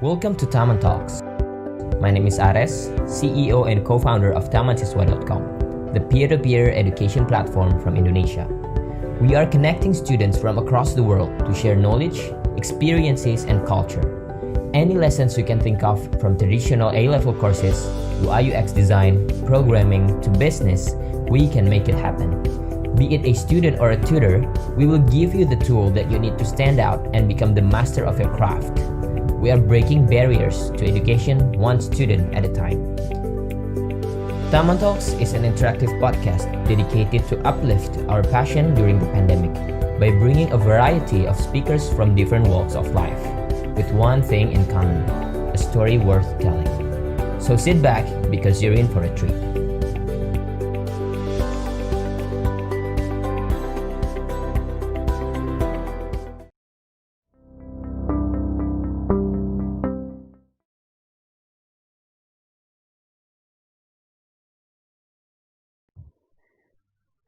Welcome to Taman Talks. My name is Ares, CEO and co-founder of tamansiswa.com, the peer-to-peer education platform from Indonesia. We are connecting students from across the world to share knowledge, experiences, and culture. Any lessons you can think of, from traditional A-level courses to UI/UX design, programming, to business, we can make it happen. Be it a student or a tutor, we will give you the tool that you need to stand out and become the master of your craft. We are breaking barriers to education one student at a time. Taman Talks is an interactive podcast dedicated to uplift our passion during the pandemic by bringing a variety of speakers from different walks of life with one thing in common, a story worth telling. So sit back because you're in for a treat.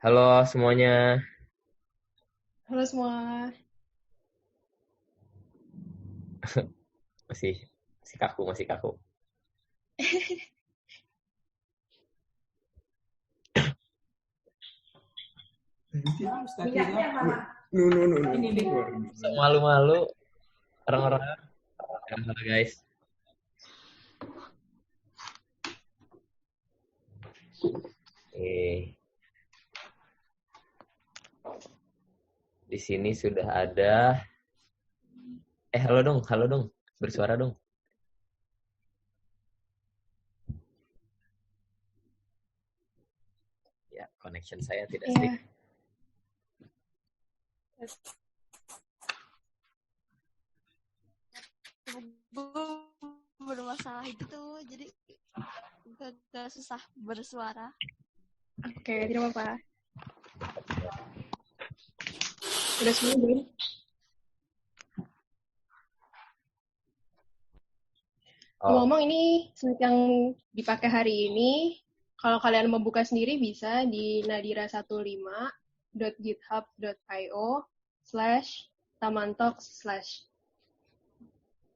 Halo semuanya. Halo semua. Masih kaku. Malu-malu orang-orang. Halo guys. Di sini sudah ada. Halo dong, bersuara dong. Ya, connection saya tidak stick. Bermasalah itu tuh, jadi agak susah bersuara. Oke, tidak apa-apa. Udah semua belum? Ngomong ini slide yang dipakai hari ini, kalau kalian membuka sendiri bisa di nadira15.github.io/tamantalks/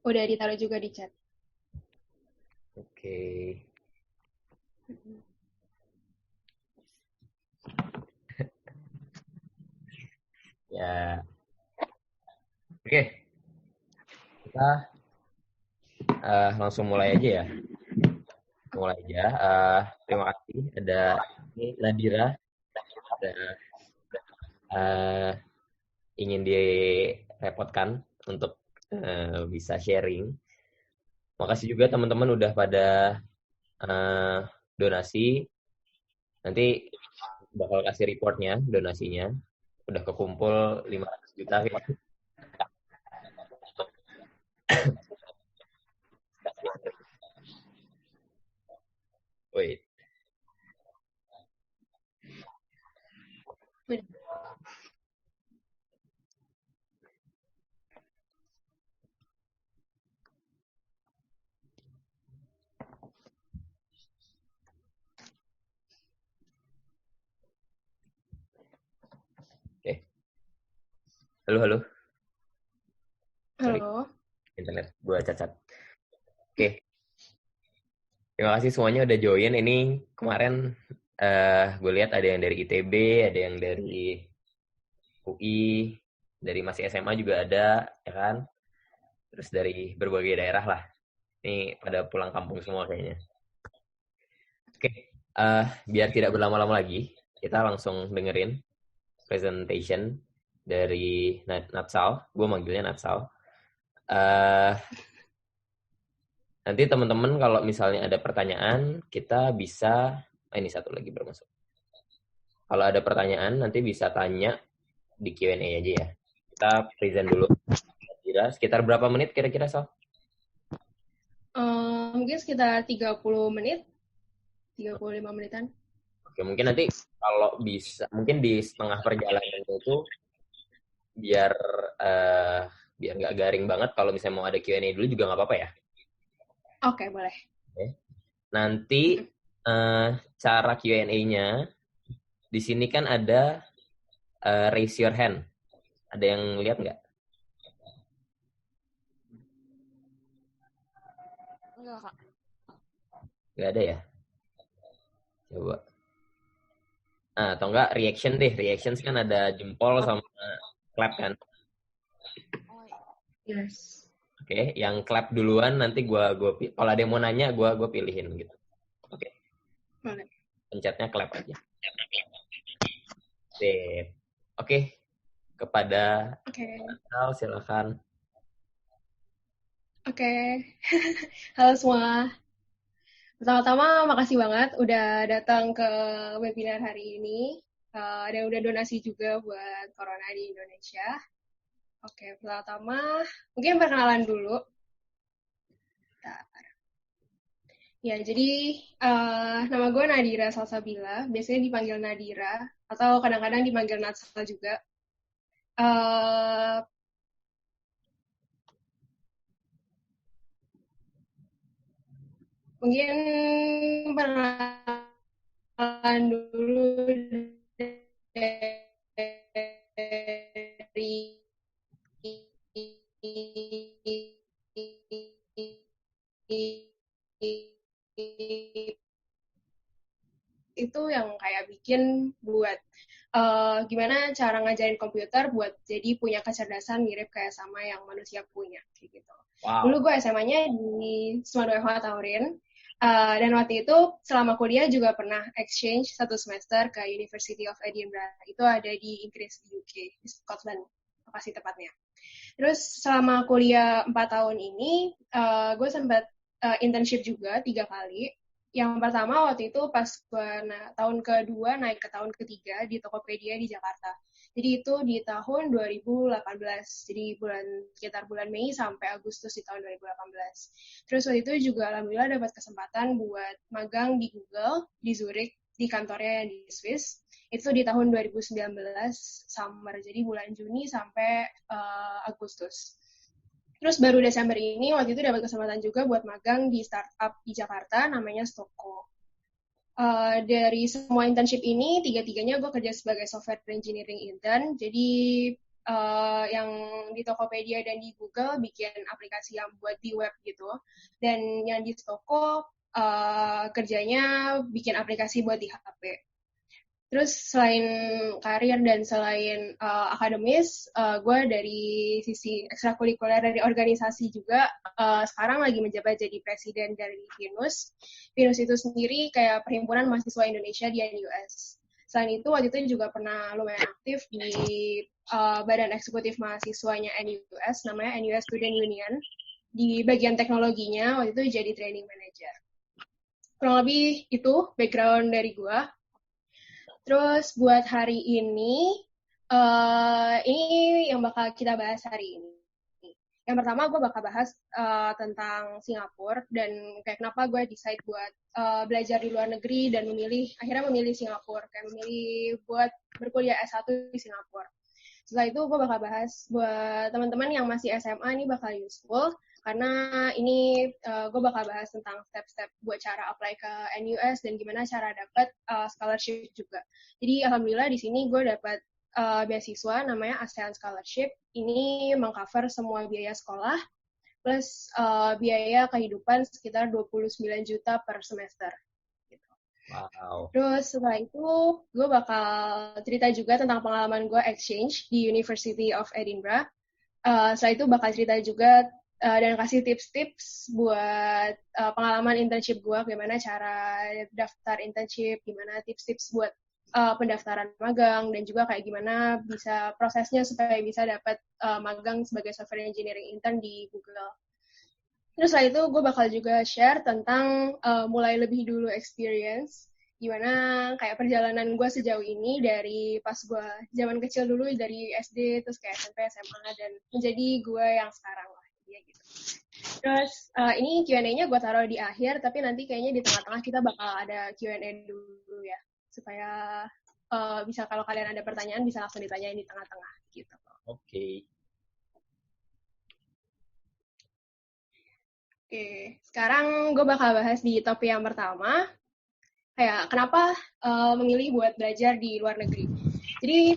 udah ditaruh juga di chat. Oke. Ya. Oke. Kita langsung mulai aja ya. Terima kasih. Ada ini Nadira. Ada ingin direpotkan untuk bisa sharing. Makasih juga teman-teman udah pada donasi. Nanti bakal kasih reportnya donasinya. Udah kekumpul 500 juta. Wait. Oke. Halo. Halo. Internet gua cacat. Oke. Terima kasih semuanya udah join. Ini kemarin gue lihat ada yang dari ITB, ada yang dari UI, dari masih SMA juga ada, ya kan? Terus dari berbagai daerah lah. Ini pada pulang kampung semua kayaknya. Oke, biar tidak berlama-lama lagi, kita langsung dengerin presentation dari Natsal. Gue manggilnya Natsal. Nanti teman-teman kalau misalnya ada pertanyaan, kita bisa... ini satu lagi bermasuk. Kalau ada pertanyaan, nanti bisa tanya di Q&A aja ya. Kita present dulu. Kira sekitar berapa menit kira-kira, Sal? Mungkin sekitar 30 menit. 35 menitan. Oke, mungkin nanti kalau bisa, mungkin di setengah perjalanan itu biar nggak garing banget. Kalau misalnya mau ada Q&A dulu juga nggak apa-apa ya. Oke, boleh. Oke. Nanti cara Q&A-nya di sini kan ada raise your hand. Ada yang lihat nggak? Enggak, Kak. Nggak ada ya? Coba. Nah, atau enggak reaction deh. Reactions kan ada jempol sama clap kan. Oh, Yes. Oke, yang clap duluan nanti gua kalau ada yang mau nanya gua pilihin gitu. Oke. Boleh. Pencetnya clap aja. Sip. Oke. Kepada Al, silakan. Oke. Halo semua. Pertama-tama makasih banget udah datang ke webinar hari ini. Dan udah donasi juga buat Corona di Indonesia. Oke, pertama mungkin perkenalan dulu. Bentar. Ya, jadi nama gue Nadira Salsabila, biasanya dipanggil Nadira, atau kadang-kadang dipanggil Natsal juga. Mungkin perkenalan dulu dari itu yang kayak bikin buat gimana cara ngajarin komputer buat jadi punya kecerdasan mirip kayak sama yang manusia punya kayak gitu. Wow. Dulu gue SMA-nya di Sumandoeho Taurin, dan waktu itu selama kuliah juga pernah exchange 1 semester ke University of Edinburgh. Itu ada di Inggris, di UK, di Scotland, lokasi tepatnya. Terus selama kuliah 4 tahun ini, gue sempat internship juga 3 kali. Yang pertama waktu itu pas gue tahun kedua naik ke tahun ketiga di Tokopedia di Jakarta. Jadi itu di tahun 2018. Jadi sekitar bulan Mei sampai Agustus di tahun 2018. Terus waktu itu juga alhamdulillah dapat kesempatan buat magang di Google di Zurich di kantornya yang di Swiss. Itu di tahun 2019 summer. Jadi bulan Juni sampai Agustus. Terus baru Desember ini, waktu itu dapat kesempatan juga buat magang di startup di Jakarta, namanya Stoko. Dari semua internship ini, 3-tiganya gue kerja sebagai software engineering intern. Jadi yang di Tokopedia dan di Google bikin aplikasi yang buat di web gitu. Dan yang di Stoko kerjanya bikin aplikasi buat di HP. Terus selain karir dan selain akademis, gue dari sisi ekstrakurikuler dari organisasi juga sekarang lagi menjabat jadi presiden dari FINUS. FINUS itu sendiri kayak Perhimpunan Mahasiswa Indonesia di NUS. Selain itu, waktu itu juga pernah lumayan aktif di badan eksekutif mahasiswanya NUS, namanya NUS Student Union. Di bagian teknologinya, waktu itu jadi training manager. Kurang lebih itu background dari gue. Terus buat hari ini yang bakal kita bahas hari ini. Yang pertama gue bakal bahas tentang Singapura dan kayak kenapa gue decide buat belajar di luar negeri dan akhirnya memilih Singapura, kayak memilih buat berkuliah S1 di Singapura. Setelah itu gue bakal bahas buat teman-teman yang masih SMA ini bakal useful, karena ini gue bakal bahas tentang step-step buat cara apply ke NUS dan gimana cara dapat scholarship juga. Jadi alhamdulillah di sini gue dapat beasiswa namanya ASEAN Scholarship. Ini mengcover semua biaya sekolah plus biaya kehidupan sekitar 29 juta per semester. Wow. Terus setelah itu gue bakal cerita juga tentang pengalaman gue exchange di University of Edinburgh. Setelah itu bakal cerita juga dan kasih tips-tips buat pengalaman internship gue, gimana cara daftar internship, gimana tips-tips buat pendaftaran magang, dan juga kayak gimana bisa prosesnya supaya bisa dapat magang sebagai software engineering intern di Google. Terus setelah itu gue bakal juga share tentang mulai lebih dulu experience, gimana kayak perjalanan gue sejauh ini dari pas gue zaman kecil dulu, dari SD, terus kayak SMP, SMA, dan menjadi gue yang sekarang lah. Ya, gitu. Terus ini Q&A-nya gue taruh di akhir, tapi nanti kayaknya di tengah-tengah kita bakal ada Q&A dulu ya, supaya bisa kalau kalian ada pertanyaan bisa langsung ditanyain di tengah-tengah gitu. Oke. Oke, sekarang gue bakal bahas di topik yang pertama, kayak kenapa memilih buat belajar di luar negeri. Jadi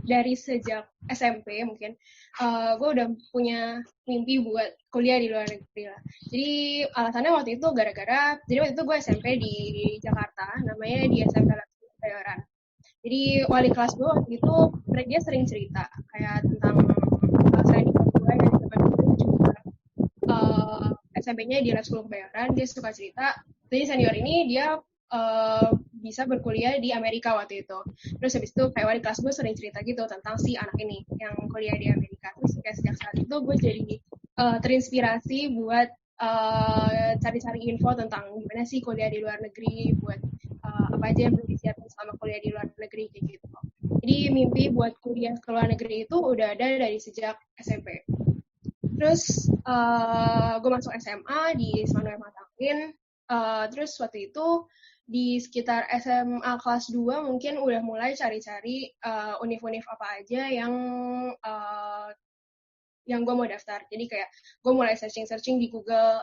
dari sejak SMP mungkin gue udah punya mimpi buat kuliah di luar negeri lah. Jadi alasannya waktu itu gara-gara, jadi waktu itu gue SMP di Jakarta, namanya di SMP Kebayoran. Jadi wali kelas gue waktu itu dia sering cerita kayak tentang selain di gue yang di depan itu juga SMP-nya di Lab School Kebayoran, dia suka cerita. Jadi senior ini dia bisa berkuliah di Amerika waktu itu. Terus habis itu kayak wali kelas gue sering cerita gitu tentang si anak ini yang kuliah di Amerika. Terus kayak sejak saat itu gue jadi terinspirasi buat cari-cari info tentang gimana sih kuliah di luar negeri, buat apa aja yang perlu disiapin selama kuliah di luar negeri kayak gitu. Jadi mimpi buat kuliah ke luar negeri itu udah ada dari sejak SMP. Terus gue masuk SMA di Ismail Matangin. Terus waktu itu di sekitar SMA kelas 2 mungkin udah mulai cari-cari univ-univ apa aja yang gue mau daftar. Jadi kayak gue mulai searching-searching di Google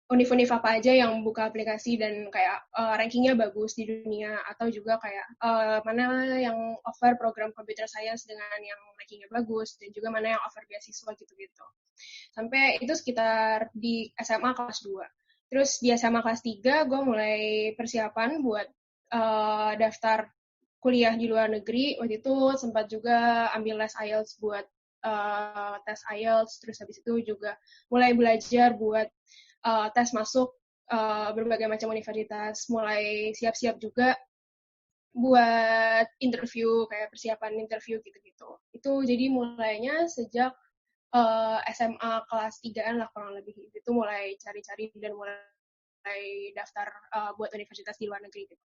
univ-univ apa aja yang buka aplikasi dan kayak rankingnya bagus di dunia, atau juga kayak mana yang offer program computer science dengan yang rankingnya bagus, dan juga mana yang offer beasiswa gitu-gitu. Sampai itu sekitar di SMA kelas 2. Terus di SMA kelas 3 gue mulai persiapan buat daftar kuliah di luar negeri. Waktu itu sempat juga ambil les IELTS buat tes IELTS, terus habis itu juga mulai belajar buat tes masuk berbagai macam universitas, mulai siap-siap juga buat interview, kayak persiapan interview gitu-gitu. Itu jadi mulainya sejak SMA kelas 3-an lah kurang lebih. Itu mulai cari-cari dan mulai daftar buat universitas di luar negeri gitu.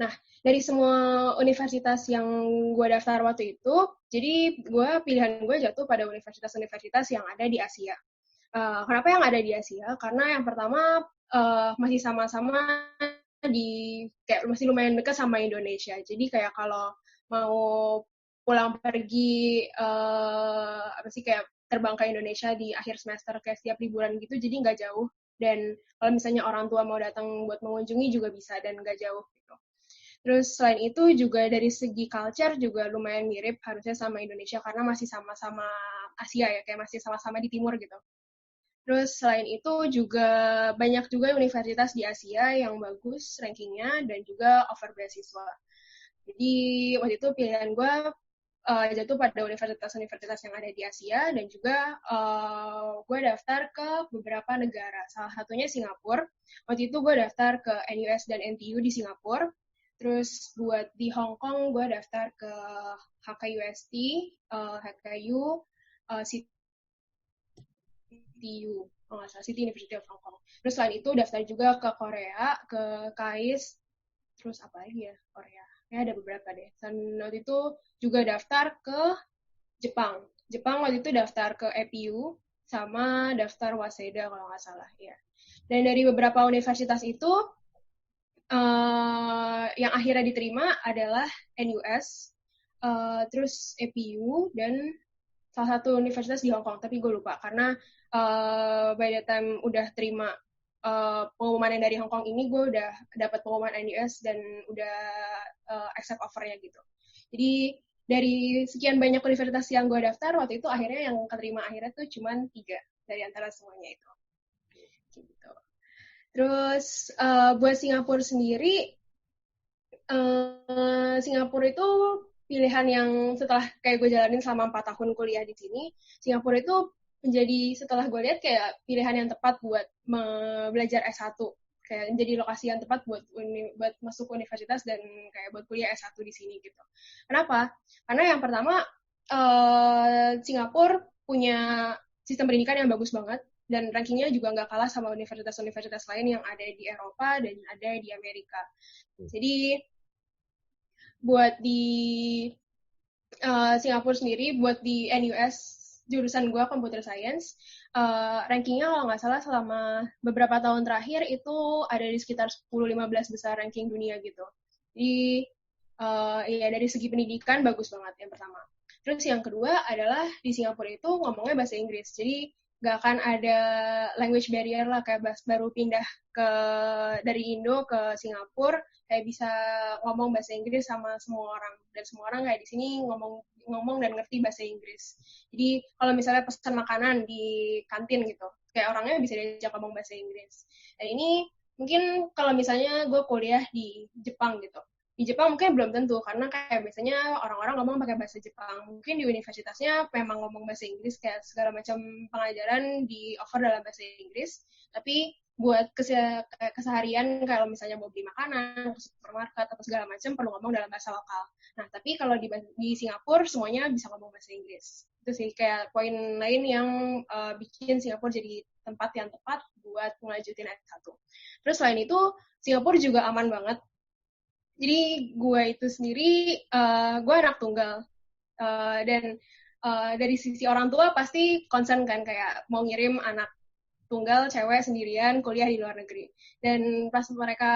Nah, dari semua universitas yang gue daftar waktu itu, jadi pilihan gue jatuh pada universitas-universitas yang ada di Asia. Kenapa yang ada di Asia? Karena yang pertama masih sama-sama kayak masih lumayan dekat sama Indonesia. Jadi kayak kalau mau pulang pergi apa sih kayak terbang ke Indonesia di akhir semester kayak setiap liburan gitu, jadi nggak jauh. Dan kalau misalnya orang tua mau datang buat mengunjungi juga bisa dan nggak jauh gitu. Terus selain itu juga dari segi culture juga lumayan mirip harusnya sama Indonesia karena masih sama-sama Asia ya, kayak masih sama-sama di timur gitu. Terus selain itu juga banyak juga universitas di Asia yang bagus rankingnya dan juga offer beasiswa. Jadi waktu itu pilihan gue jatuh pada universitas-universitas yang ada di Asia, dan juga gue daftar ke beberapa negara. Salah satunya Singapura. Waktu itu gue daftar ke NUS dan NTU di Singapura. Terus buat di Hong Kong gue daftar ke HKUST, HKU, CTU, oh nggak salah, City University of Hong Kong. Terus selain itu daftar juga ke Korea, ke KAIS, terus apa lagi ya Korea? Ya ada beberapa deh. Dan waktu itu juga daftar ke Jepang. Jepang waktu itu daftar ke EPU sama daftar Waseda kalau nggak salah ya. Dan dari beberapa universitas itu yang akhirnya diterima adalah NUS, terus EPU, dan salah satu universitas di Hong Kong, tapi gue lupa karena by the time udah terima pengumuman yang dari Hong Kong ini, gue udah dapat pengumuman NUS dan udah accept offernya gitu. Jadi dari sekian banyak universitas yang gue daftar waktu itu, akhirnya yang keterima akhirnya tuh cuma 3 dari antara semuanya itu. Gitu. Terus buat Singapura sendiri, Singapura itu pilihan yang setelah kayak gue jalanin selama 4 tahun kuliah di sini, Singapura itu menjadi, setelah gue lihat, kayak pilihan yang tepat buat belajar S1. Kayak menjadi lokasi yang tepat buat masuk universitas dan kayak buat kuliah S1 di sini gitu. Kenapa? Karena yang pertama, Singapura punya sistem pendidikan yang bagus banget, dan rankingnya juga nggak kalah sama universitas-universitas lain yang ada di Eropa dan ada di Amerika. Jadi buat di Singapura sendiri, buat di NUS jurusan gue Computer Science, rankingnya kalau nggak salah selama beberapa tahun terakhir itu ada di sekitar 10-15 besar ranking dunia gitu. Jadi ya dari segi pendidikan bagus banget yang pertama. Terus yang kedua adalah di Singapura itu ngomongnya bahasa Inggris. Jadi nggak akan ada language barrier lah, kayak baru pindah dari Indo ke Singapura kayak bisa ngomong bahasa Inggris sama semua orang, dan semua orang kayak di sini ngomong dan ngerti bahasa Inggris. Jadi kalau misalnya pesan makanan di kantin gitu, kayak orangnya bisa diajak ngomong bahasa Inggris. Dan ini mungkin kalau misalnya gue kuliah di Jepang gitu, di Jepang mungkin belum tentu, karena kayak biasanya orang-orang ngomong pakai bahasa Jepang. Mungkin di universitasnya memang ngomong bahasa Inggris, kayak segala macam pengajaran di offer dalam bahasa Inggris, tapi buat keseharian kalau misalnya mau beli makanan ke supermarket atau segala macam perlu ngomong dalam bahasa lokal. Nah, tapi kalau di Singapura semuanya bisa ngomong bahasa Inggris. Itu sih kayak poin lain yang bikin Singapura jadi tempat yang tepat buat ngelanjutin S1. Terus selain itu, Singapura juga aman banget. Jadi gue itu sendiri, gue anak tunggal. Dan dari sisi orang tua pasti concern kan, kayak mau ngirim anak tunggal cewek sendirian kuliah di luar negeri. Dan pas mereka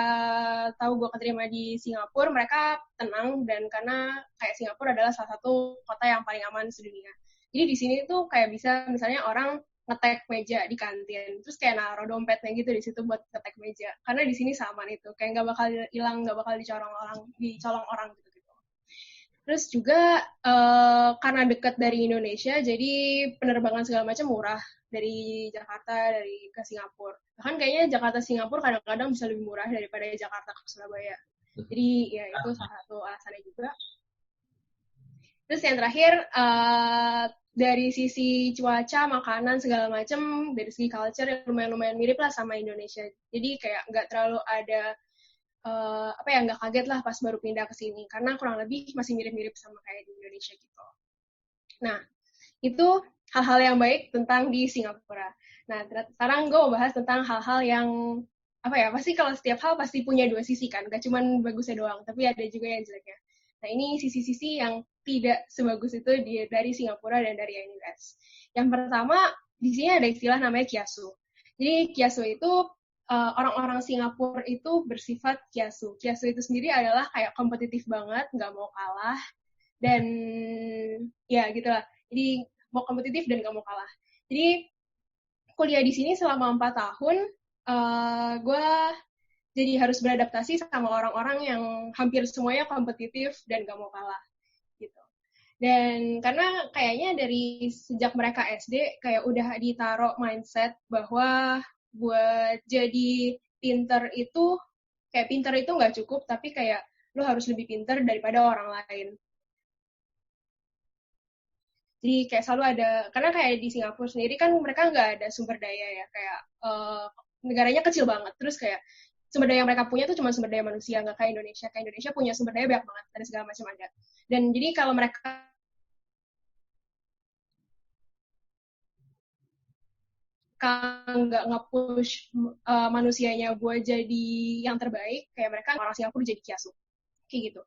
tahu gue keterima di Singapura, mereka tenang, dan karena kayak Singapura adalah salah satu kota yang paling aman sedunia. Jadi di sini tuh kayak bisa misalnya orang ngetek meja di kantin, terus kayak naruh dompetnya gitu di situ buat ngetek meja. Karena di sini sama itu, kayak nggak bakal hilang, nggak bakal dicolong orang gitu. Terus juga karena dekat dari Indonesia, jadi penerbangan segala macam murah dari Jakarta, dari ke Singapura. Bahkan kayaknya Jakarta-Singapura kadang-kadang bisa lebih murah daripada Jakarta ke Surabaya. Jadi ya itu salah satu alasannya juga. Terus yang terakhir, dari sisi cuaca, makanan, segala macam, dari segi culture lumayan-lumayan mirip lah sama Indonesia. Jadi kayak nggak terlalu ada nggak kaget lah pas baru pindah ke sini, karena kurang lebih masih mirip-mirip sama kayak di Indonesia gitu. Nah, itu hal-hal yang baik tentang di Singapura. Nah, sekarang gue mau bahas tentang hal-hal yang pasti kalau setiap hal pasti punya dua sisi kan, gak cuma bagusnya doang, tapi ada juga yang jeleknya. Nah, ini sisi-sisi yang tidak sebagus itu dari Singapura dan dari NUS. Yang pertama, di sini ada istilah namanya kiasu. Jadi kiasu itu orang-orang Singapura itu bersifat kiasu. Kiasu itu sendiri adalah kayak kompetitif banget, nggak mau kalah, dan ya gitulah. Jadi mau kompetitif dan nggak mau kalah. Jadi kuliah di sini selama 4 tahun, gue jadi harus beradaptasi sama orang-orang yang hampir semuanya kompetitif dan nggak mau kalah gitu. Dan karena kayaknya dari sejak mereka SD kayak udah ditaruh mindset bahwa buat jadi pinter itu nggak cukup, tapi kayak lo harus lebih pinter daripada orang lain. Jadi kayak selalu ada, karena kayak di Singapura sendiri kan mereka nggak ada sumber daya ya, kayak negaranya kecil banget, terus kayak sumber daya yang mereka punya tuh cuma sumber daya manusia, nggak kayak Indonesia. Kayak Indonesia punya sumber daya banyak banget, ada segala macam ada. Dan jadi kalau mereka nggak nge-push manusianya buat jadi yang terbaik, kayak mereka orang Singapura jadi kiasu. Kayak gitu.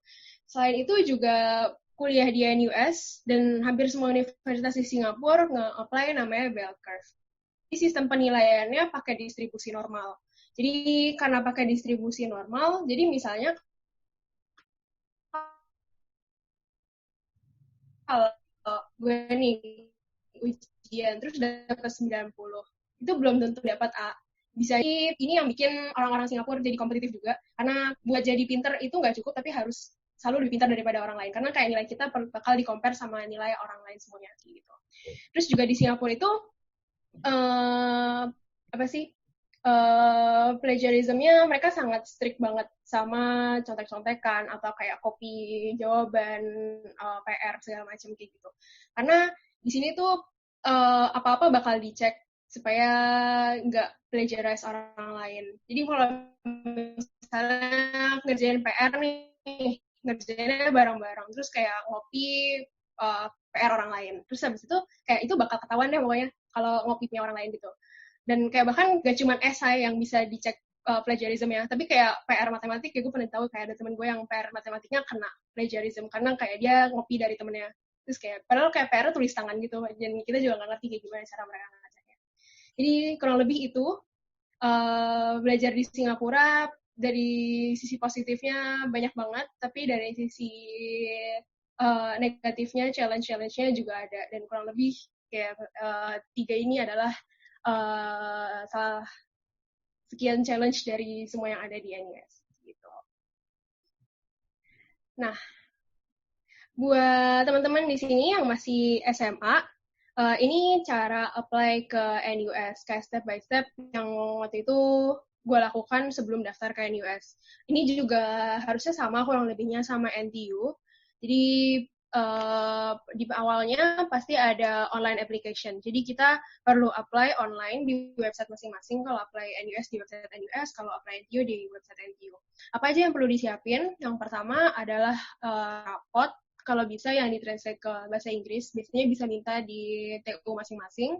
Selain itu juga kuliah di NUS dan hampir semua universitas di Singapura nge-apply namanya bell curve. Jadi sistem penilaiannya pakai distribusi normal. Jadi karena pakai distribusi normal, jadi misalnya kalau gue nih ujian terus dapat 90, itu belum tentu dapat A. Bisa ini yang bikin orang-orang Singapura jadi kompetitif juga, karena buat jadi pinter itu nggak cukup, tapi harus selalu lebih pintar daripada orang lain, karena kayak nilai kita bakal di-compare sama nilai orang lain semuanya gitu. Terus juga di Singapura itu plagiarism-nya mereka sangat strict banget sama contek-contekan atau kayak copy jawaban PR segala macam kayak gitu. Karena di sini tuh apa-apa bakal dicek supaya nggak plagiarize orang lain. Jadi kalau misalnya ngerjain PR nih, ngerjainnya bareng-bareng, terus kayak ngopi PR orang lain. Terus habis itu kayak itu bakal ketahuan deh pokoknya kalau ngopi punya orang lain gitu. Dan kayak bahkan gak cuma esai yang bisa dicek plagiarism-nya, tapi kayak PR matematik, kayak gue pernah tahu kayak ada temen gue yang PR matematiknya kena plagiarism, karena kayak dia ngopi dari temennya. Terus kayak, padahal kayak PR tulis tangan gitu, dan kita juga gak ngerti kayak gimana cara mereka ngeceknya. Jadi kurang lebih itu, belajar di Singapura, dari sisi positifnya banyak banget, tapi dari sisi negatifnya, challenge-nya juga ada, dan kurang lebih kayak tiga ini adalah salah sekian challenge dari semua yang ada di NUS gitu. Nah, buat teman-teman di sini yang masih SMA, ini cara apply ke NUS, kayak step by step yang waktu itu gue lakukan sebelum daftar ke NUS. Ini juga harusnya sama kurang lebihnya sama NTU. Jadi di awalnya pasti ada online application. Jadi kita perlu apply online di website masing-masing. Kalau apply NUS di website NUS, kalau apply NTU di website NTU. Apa aja yang perlu disiapin? Yang pertama adalah rapot. Kalau bisa yang ditranslate ke bahasa Inggris, biasanya bisa minta di TU masing-masing.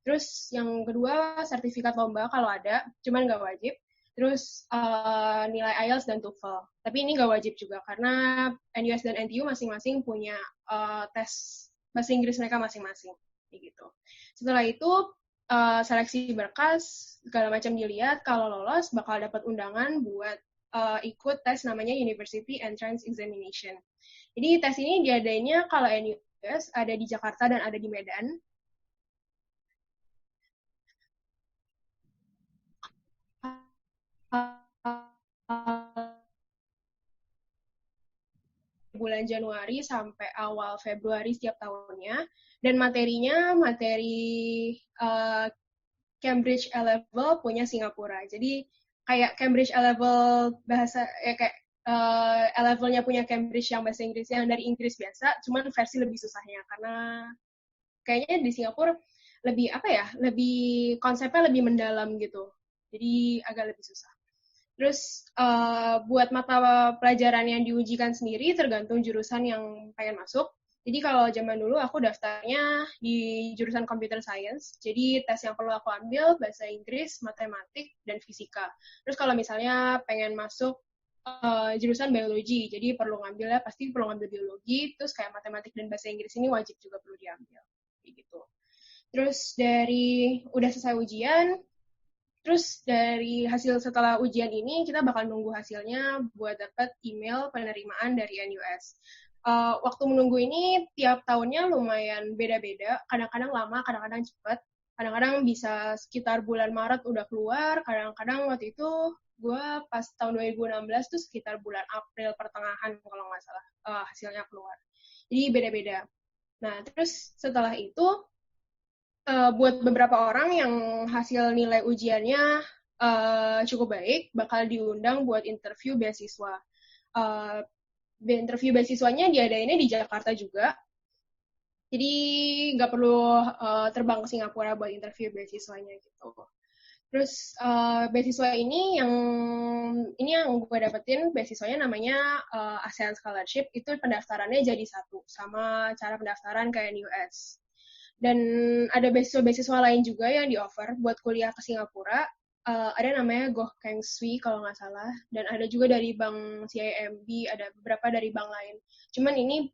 Terus yang kedua, sertifikat lomba kalau ada, cuman nggak wajib. Terus nilai IELTS dan TOEFL. Tapi ini nggak wajib juga, karena NUS dan NTU masing-masing punya tes bahasa Inggris mereka masing-masing. Gitu. Setelah itu, seleksi berkas, segala macam dilihat, kalau lolos bakal dapat undangan buat ikut tes namanya University Entrance Examination. Jadi tes ini diadainnya kalau NUS ada di Jakarta dan ada di Medan. Bulan Januari sampai awal Februari setiap tahunnya. Dan materinya materi Cambridge A-Level punya Singapura. Jadi kayak Cambridge A-Level bahasa kayak A-levelnya punya Cambridge yang bahasa Inggris yang dari Inggris biasa, cuman versi lebih susahnya karena kayaknya di Singapura lebih lebih konsepnya lebih mendalam gitu, jadi agak lebih susah. Terus buat mata pelajaran yang diujikan sendiri tergantung jurusan yang pengen masuk. Jadi kalau zaman dulu aku daftarnya di jurusan Computer Science, jadi tes yang perlu aku ambil bahasa Inggris, matematik, dan fisika. Terus kalau misalnya pengen masuk jurusan biologi, jadi pasti perlu ngambil biologi, terus kayak matematik dan bahasa Inggris ini wajib juga perlu diambil, gitu. Terus udah selesai ujian, terus dari hasil setelah ujian ini kita bakal nunggu hasilnya buat dapat email penerimaan dari NUS. Waktu menunggu ini tiap tahunnya lumayan beda-beda, kadang-kadang lama, kadang-kadang cepat, kadang-kadang bisa sekitar bulan Maret udah keluar, kadang-kadang waktu itu gue pas tahun 2016 tuh sekitar bulan April pertengahan kalau nggak salah hasilnya keluar. Jadi beda-beda. Nah, terus setelah itu buat beberapa orang yang hasil nilai ujiannya cukup baik, bakal diundang buat interview beasiswa. Interview beasiswanya diadainnya di Jakarta juga. Jadi nggak perlu terbang ke Singapura buat interview beasiswanya gitu. Terus beasiswa ini yang gue dapetin, beasiswanya namanya ASEAN Scholarship, itu pendaftarannya jadi satu, sama cara pendaftaran kayak NUS. Dan ada beasiswa lain juga yang di-offer buat kuliah ke Singapura, ada namanya Goh Keng Swee kalau nggak salah, dan ada juga dari Bank CIMB, ada beberapa dari bank lain. Cuman ini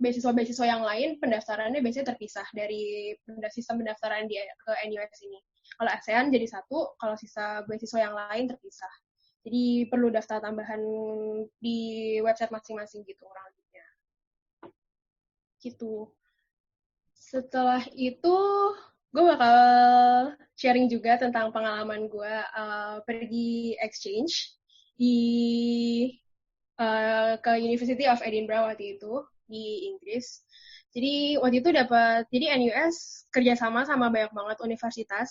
beasiswa-beasiswa yang lain pendaftarannya biasanya terpisah dari sistem pendaftaran ke NUS ini. Kalau ASEAN jadi satu, kalau sisa beasiswa yang lain terpisah. Jadi perlu daftar tambahan di website masing-masing gitu kurang lebihnya. Gitu. Setelah itu, gue bakal sharing juga tentang pengalaman gue pergi exchange ke University of Edinburgh waktu itu di Inggris. Jadi waktu itu jadi NUS kerjasama sama banyak banget universitas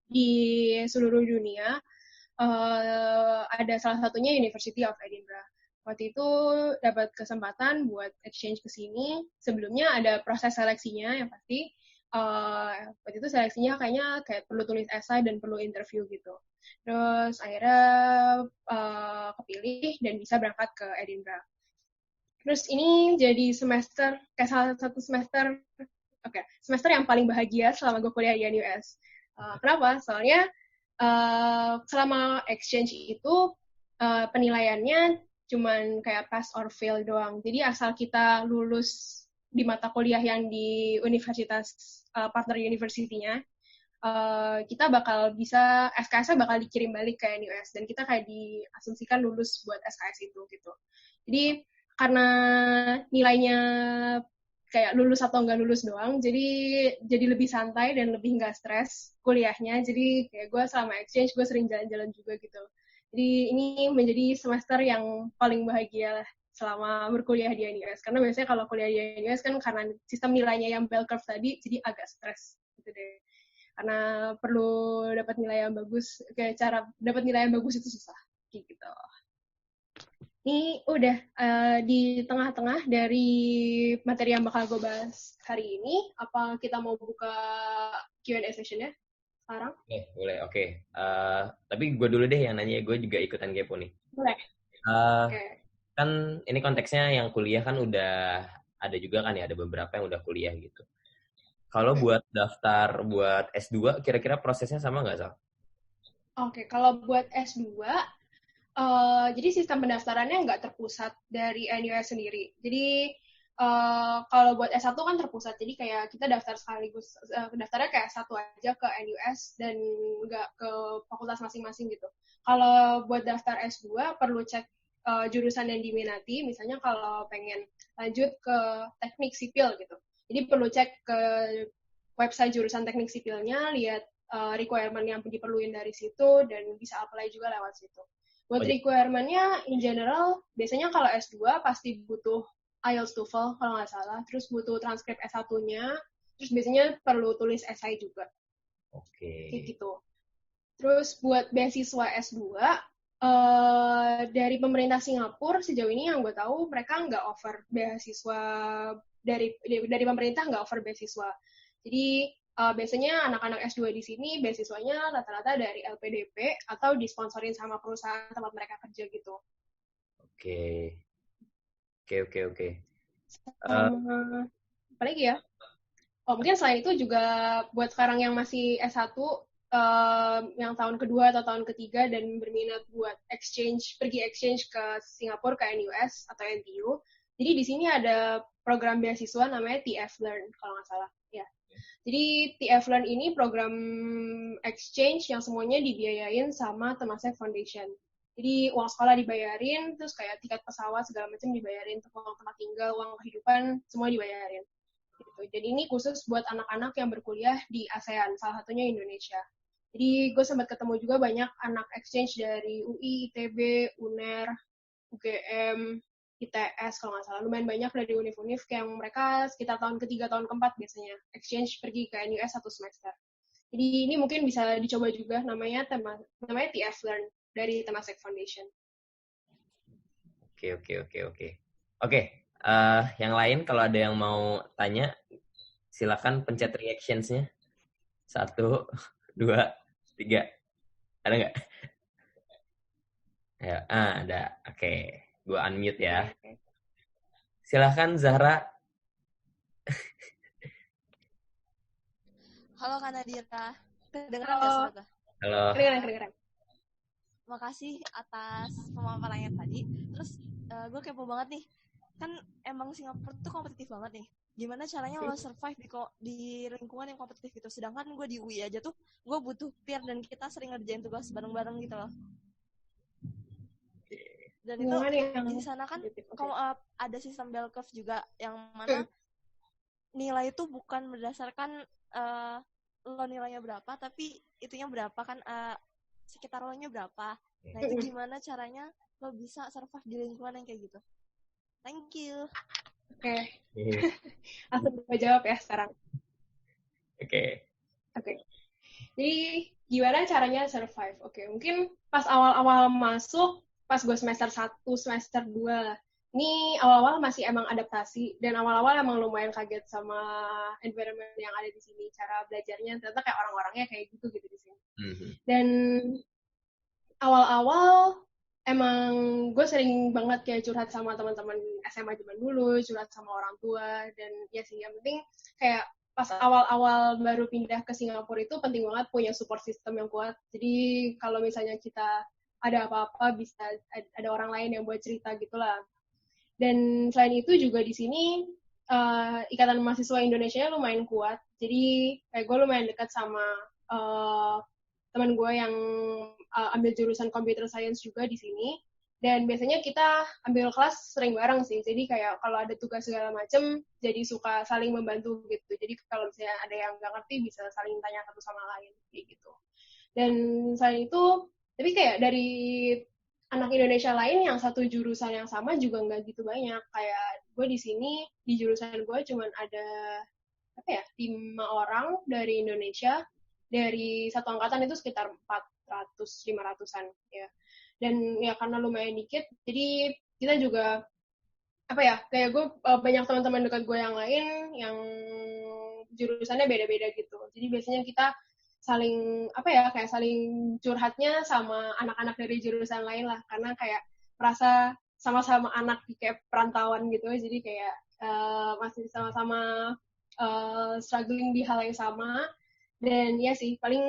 di seluruh dunia. Ada salah satunya University of Edinburgh. Waktu itu dapat kesempatan buat exchange ke sini. Sebelumnya ada proses seleksinya yang pasti. Waktu itu seleksinya kayaknya kayak perlu tulis esai dan perlu interview gitu. Terus akhirnya kepilih dan bisa berangkat ke Edinburgh. Terus ini jadi kayak salah satu semester yang paling bahagia selama gue kuliah di NUS. Kenapa? Soalnya selama exchange itu penilaiannya cuman kayak pass or fail doang. Jadi asal kita lulus di mata kuliah yang di universitas partner university-nya, kita bakal bisa SKS-nya bakal dikirim balik ke NUS dan kita kayak diasumsikan lulus buat SKS itu gitu. Jadi karena nilainya kayak lulus atau nggak lulus doang. Jadi lebih santai dan lebih nggak stres kuliahnya. Jadi kayak gue selama exchange gue sering jalan-jalan juga gitu. Jadi ini menjadi semester yang paling bahagia lah selama berkuliah di NUS. Karena biasanya kalau kuliah di NUS kan karena sistem nilainya yang bell curve tadi, jadi agak stres gitu deh. Karena perlu dapat nilai yang bagus, kayak cara dapat nilai yang bagus itu susah gitu. Ini udah di tengah-tengah dari materi yang bakal gue bahas hari ini. Apa kita mau buka Q&A session-nya sekarang? Boleh. Oke. Tapi gue dulu deh yang nanya, gue juga ikutan kepo nih. Boleh. Oke. Kan ini konteksnya yang kuliah kan udah ada juga kan ya, ada beberapa yang udah kuliah gitu. Kalau buat daftar buat S2, kira-kira prosesnya sama nggak, Sal? Oke, kalau buat S2, jadi sistem pendaftarannya nggak terpusat dari NUS sendiri. Jadi kalau buat S1 kan terpusat, jadi kayak kita daftar sekaligus, daftarnya kayak satu aja ke NUS dan nggak ke fakultas masing-masing gitu. Kalau buat daftar S2 perlu cek jurusan yang diminati, misalnya kalau pengen lanjut ke teknik sipil gitu. Jadi perlu cek ke website jurusan teknik sipilnya, lihat requirement yang diperluin dari situ, dan bisa apply juga lewat situ. Buat requirement-nya, in general, biasanya kalau S2 pasti butuh IELTS TOEFL, kalau nggak salah, terus butuh transkrip S1-nya, terus biasanya perlu tulis esai juga. Oke. Kayak gitu. Terus buat beasiswa S2, dari pemerintah Singapura sejauh ini yang gue tahu mereka nggak offer beasiswa dari pemerintah nggak offer beasiswa. Jadi biasanya anak-anak S2 di sini beasiswanya rata-rata dari LPDP atau disponsorin sama perusahaan tempat mereka kerja gitu. Oke. Apa lagi ya? Mungkin selain itu juga buat sekarang yang masih S1 yang tahun kedua atau tahun ketiga dan berminat buat pergi exchange ke Singapura, ke NUS atau NTU. Jadi di sini ada program beasiswa namanya TF Learn, kalau nggak salah. Ya. Jadi TF Learn ini program exchange yang semuanya dibiayain sama Temasek Foundation. Jadi uang sekolah dibayarin, terus kayak tiket pesawat segala macam dibayarin, uang tempat tinggal, uang kehidupan, semua dibayarin. Gitu. Jadi ini khusus buat anak-anak yang berkuliah di ASEAN, salah satunya Indonesia. Jadi gue sempat ketemu juga banyak anak exchange dari UI, ITB, UNER, UGM, ITS kalau nggak salah. Lumayan banyak dari univ-univ yang mereka sekitar tahun ketiga, tahun keempat biasanya exchange pergi ke NUS 1 semester. Jadi ini mungkin bisa dicoba juga, namanya TF Learn dari Temasek Foundation. Oke. Yang lain kalau ada yang mau tanya, silakan pencet reactions-nya. 1, 2, 3. Ada nggak? Ya, ada. Oke. Gua unmute ya. Silakan Zahra. Halo Kak Nadira. Kedengeran nggak suara? Halo. Kedengeran. Makasih atas pemaparannya tadi. Terus gue kepo banget nih. Kan emang Singapura tuh kompetitif banget nih. Gimana caranya lo survive di lingkungan yang kompetitif gitu. Sedangkan gue di UI aja tuh gue butuh peer dan kita sering ngerjain tugas bareng-bareng gitu loh. Dan itu di sana kan kalau ada sistem bell curve juga yang mana nilai itu bukan berdasarkan lo nilainya berapa, tapi itunya berapa kan sekitar lo nya berapa. Nah itu gimana caranya lo bisa survive di lingkungan yang kayak gitu? Thank you. Oke. Langsung gue jawab ya sekarang. Oke. Jadi gimana caranya survive? Oke, mungkin pas awal-awal masuk, pas gue semester 1, semester 2 lah. Ini awal-awal masih emang adaptasi, dan awal-awal emang lumayan kaget sama environment yang ada di sini. Cara belajarnya ternyata kayak orang-orangnya kayak gitu di sini. Dan awal-awal emang gue sering banget kayak curhat sama teman-teman SMA zaman dulu, curhat sama orang tua, dan ya sih yang penting kayak pas awal-awal baru pindah ke Singapura itu penting banget punya support system yang kuat. Jadi kalau misalnya kita ada apa-apa bisa ada orang lain yang buat cerita gitulah. Dan selain itu juga di sini ikatan mahasiswa Indonesia lumayan kuat. Jadi kayak gue lumayan dekat sama teman gue yang ambil jurusan computer science juga di sini. Dan biasanya kita ambil kelas sering bareng sih. Jadi kayak kalau ada tugas segala macem, jadi suka saling membantu gitu. Jadi kalau misalnya ada yang nggak ngerti, bisa saling tanya satu sama lain kayak gitu. Dan selain itu, tapi kayak dari anak Indonesia lain yang satu jurusan yang sama juga nggak gitu banyak. Kayak gue di sini, di jurusan gue cuman ada 5 orang dari Indonesia, dari satu angkatan itu sekitar 400-500-an ya. Dan ya karena lumayan dikit, jadi kita juga kayak gue banyak teman-teman dekat gue yang lain yang jurusannya beda-beda gitu. Jadi biasanya kita saling kayak saling curhatnya sama anak-anak dari jurusan lain lah, karena kayak merasa sama-sama anak di kayak perantauan gitu, jadi kayak masih sama-sama struggling di hal yang sama. Dan ya sih paling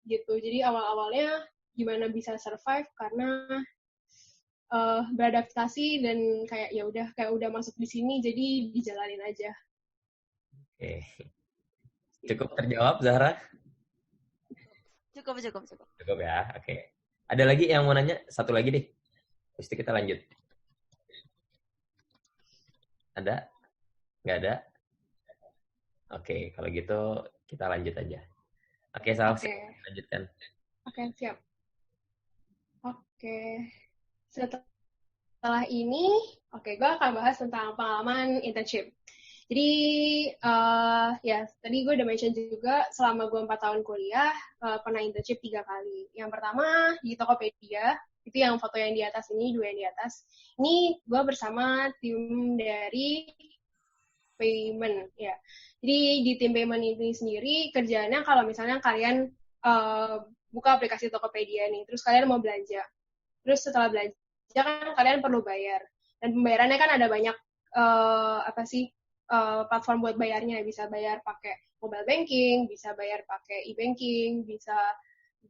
gitu. Jadi awal-awalnya gimana bisa survive karena beradaptasi dan kayak ya udah kayak udah masuk di sini, jadi dijalanin aja. Oke. Cukup terjawab, Zahra? Cukup. Cukup ya, oke. Ada lagi yang mau nanya? Satu lagi deh. Terus kita lanjut. Ada? Nggak ada? Oke, kalau gitu kita lanjut aja. Oke, lanjutkan. Oke, siap. Oke. Setelah ini, gue akan bahas tentang pengalaman internship. Jadi, ya, tadi gue udah mention juga, selama gue 4 tahun kuliah, pernah internship 3 kali. Yang pertama, di Tokopedia, itu yang foto yang di atas ini, 2 yang di atas. Ini gue bersama tim dari payment, ya. Jadi, di tim payment ini sendiri, kerjaannya kalau misalnya kalian buka aplikasi Tokopedia nih, terus kalian mau belanja. Terus setelah belanja, kan kalian perlu bayar. Dan pembayarannya kan ada banyak platform buat bayarnya. Bisa bayar pakai mobile banking, bisa bayar pakai e-banking, bisa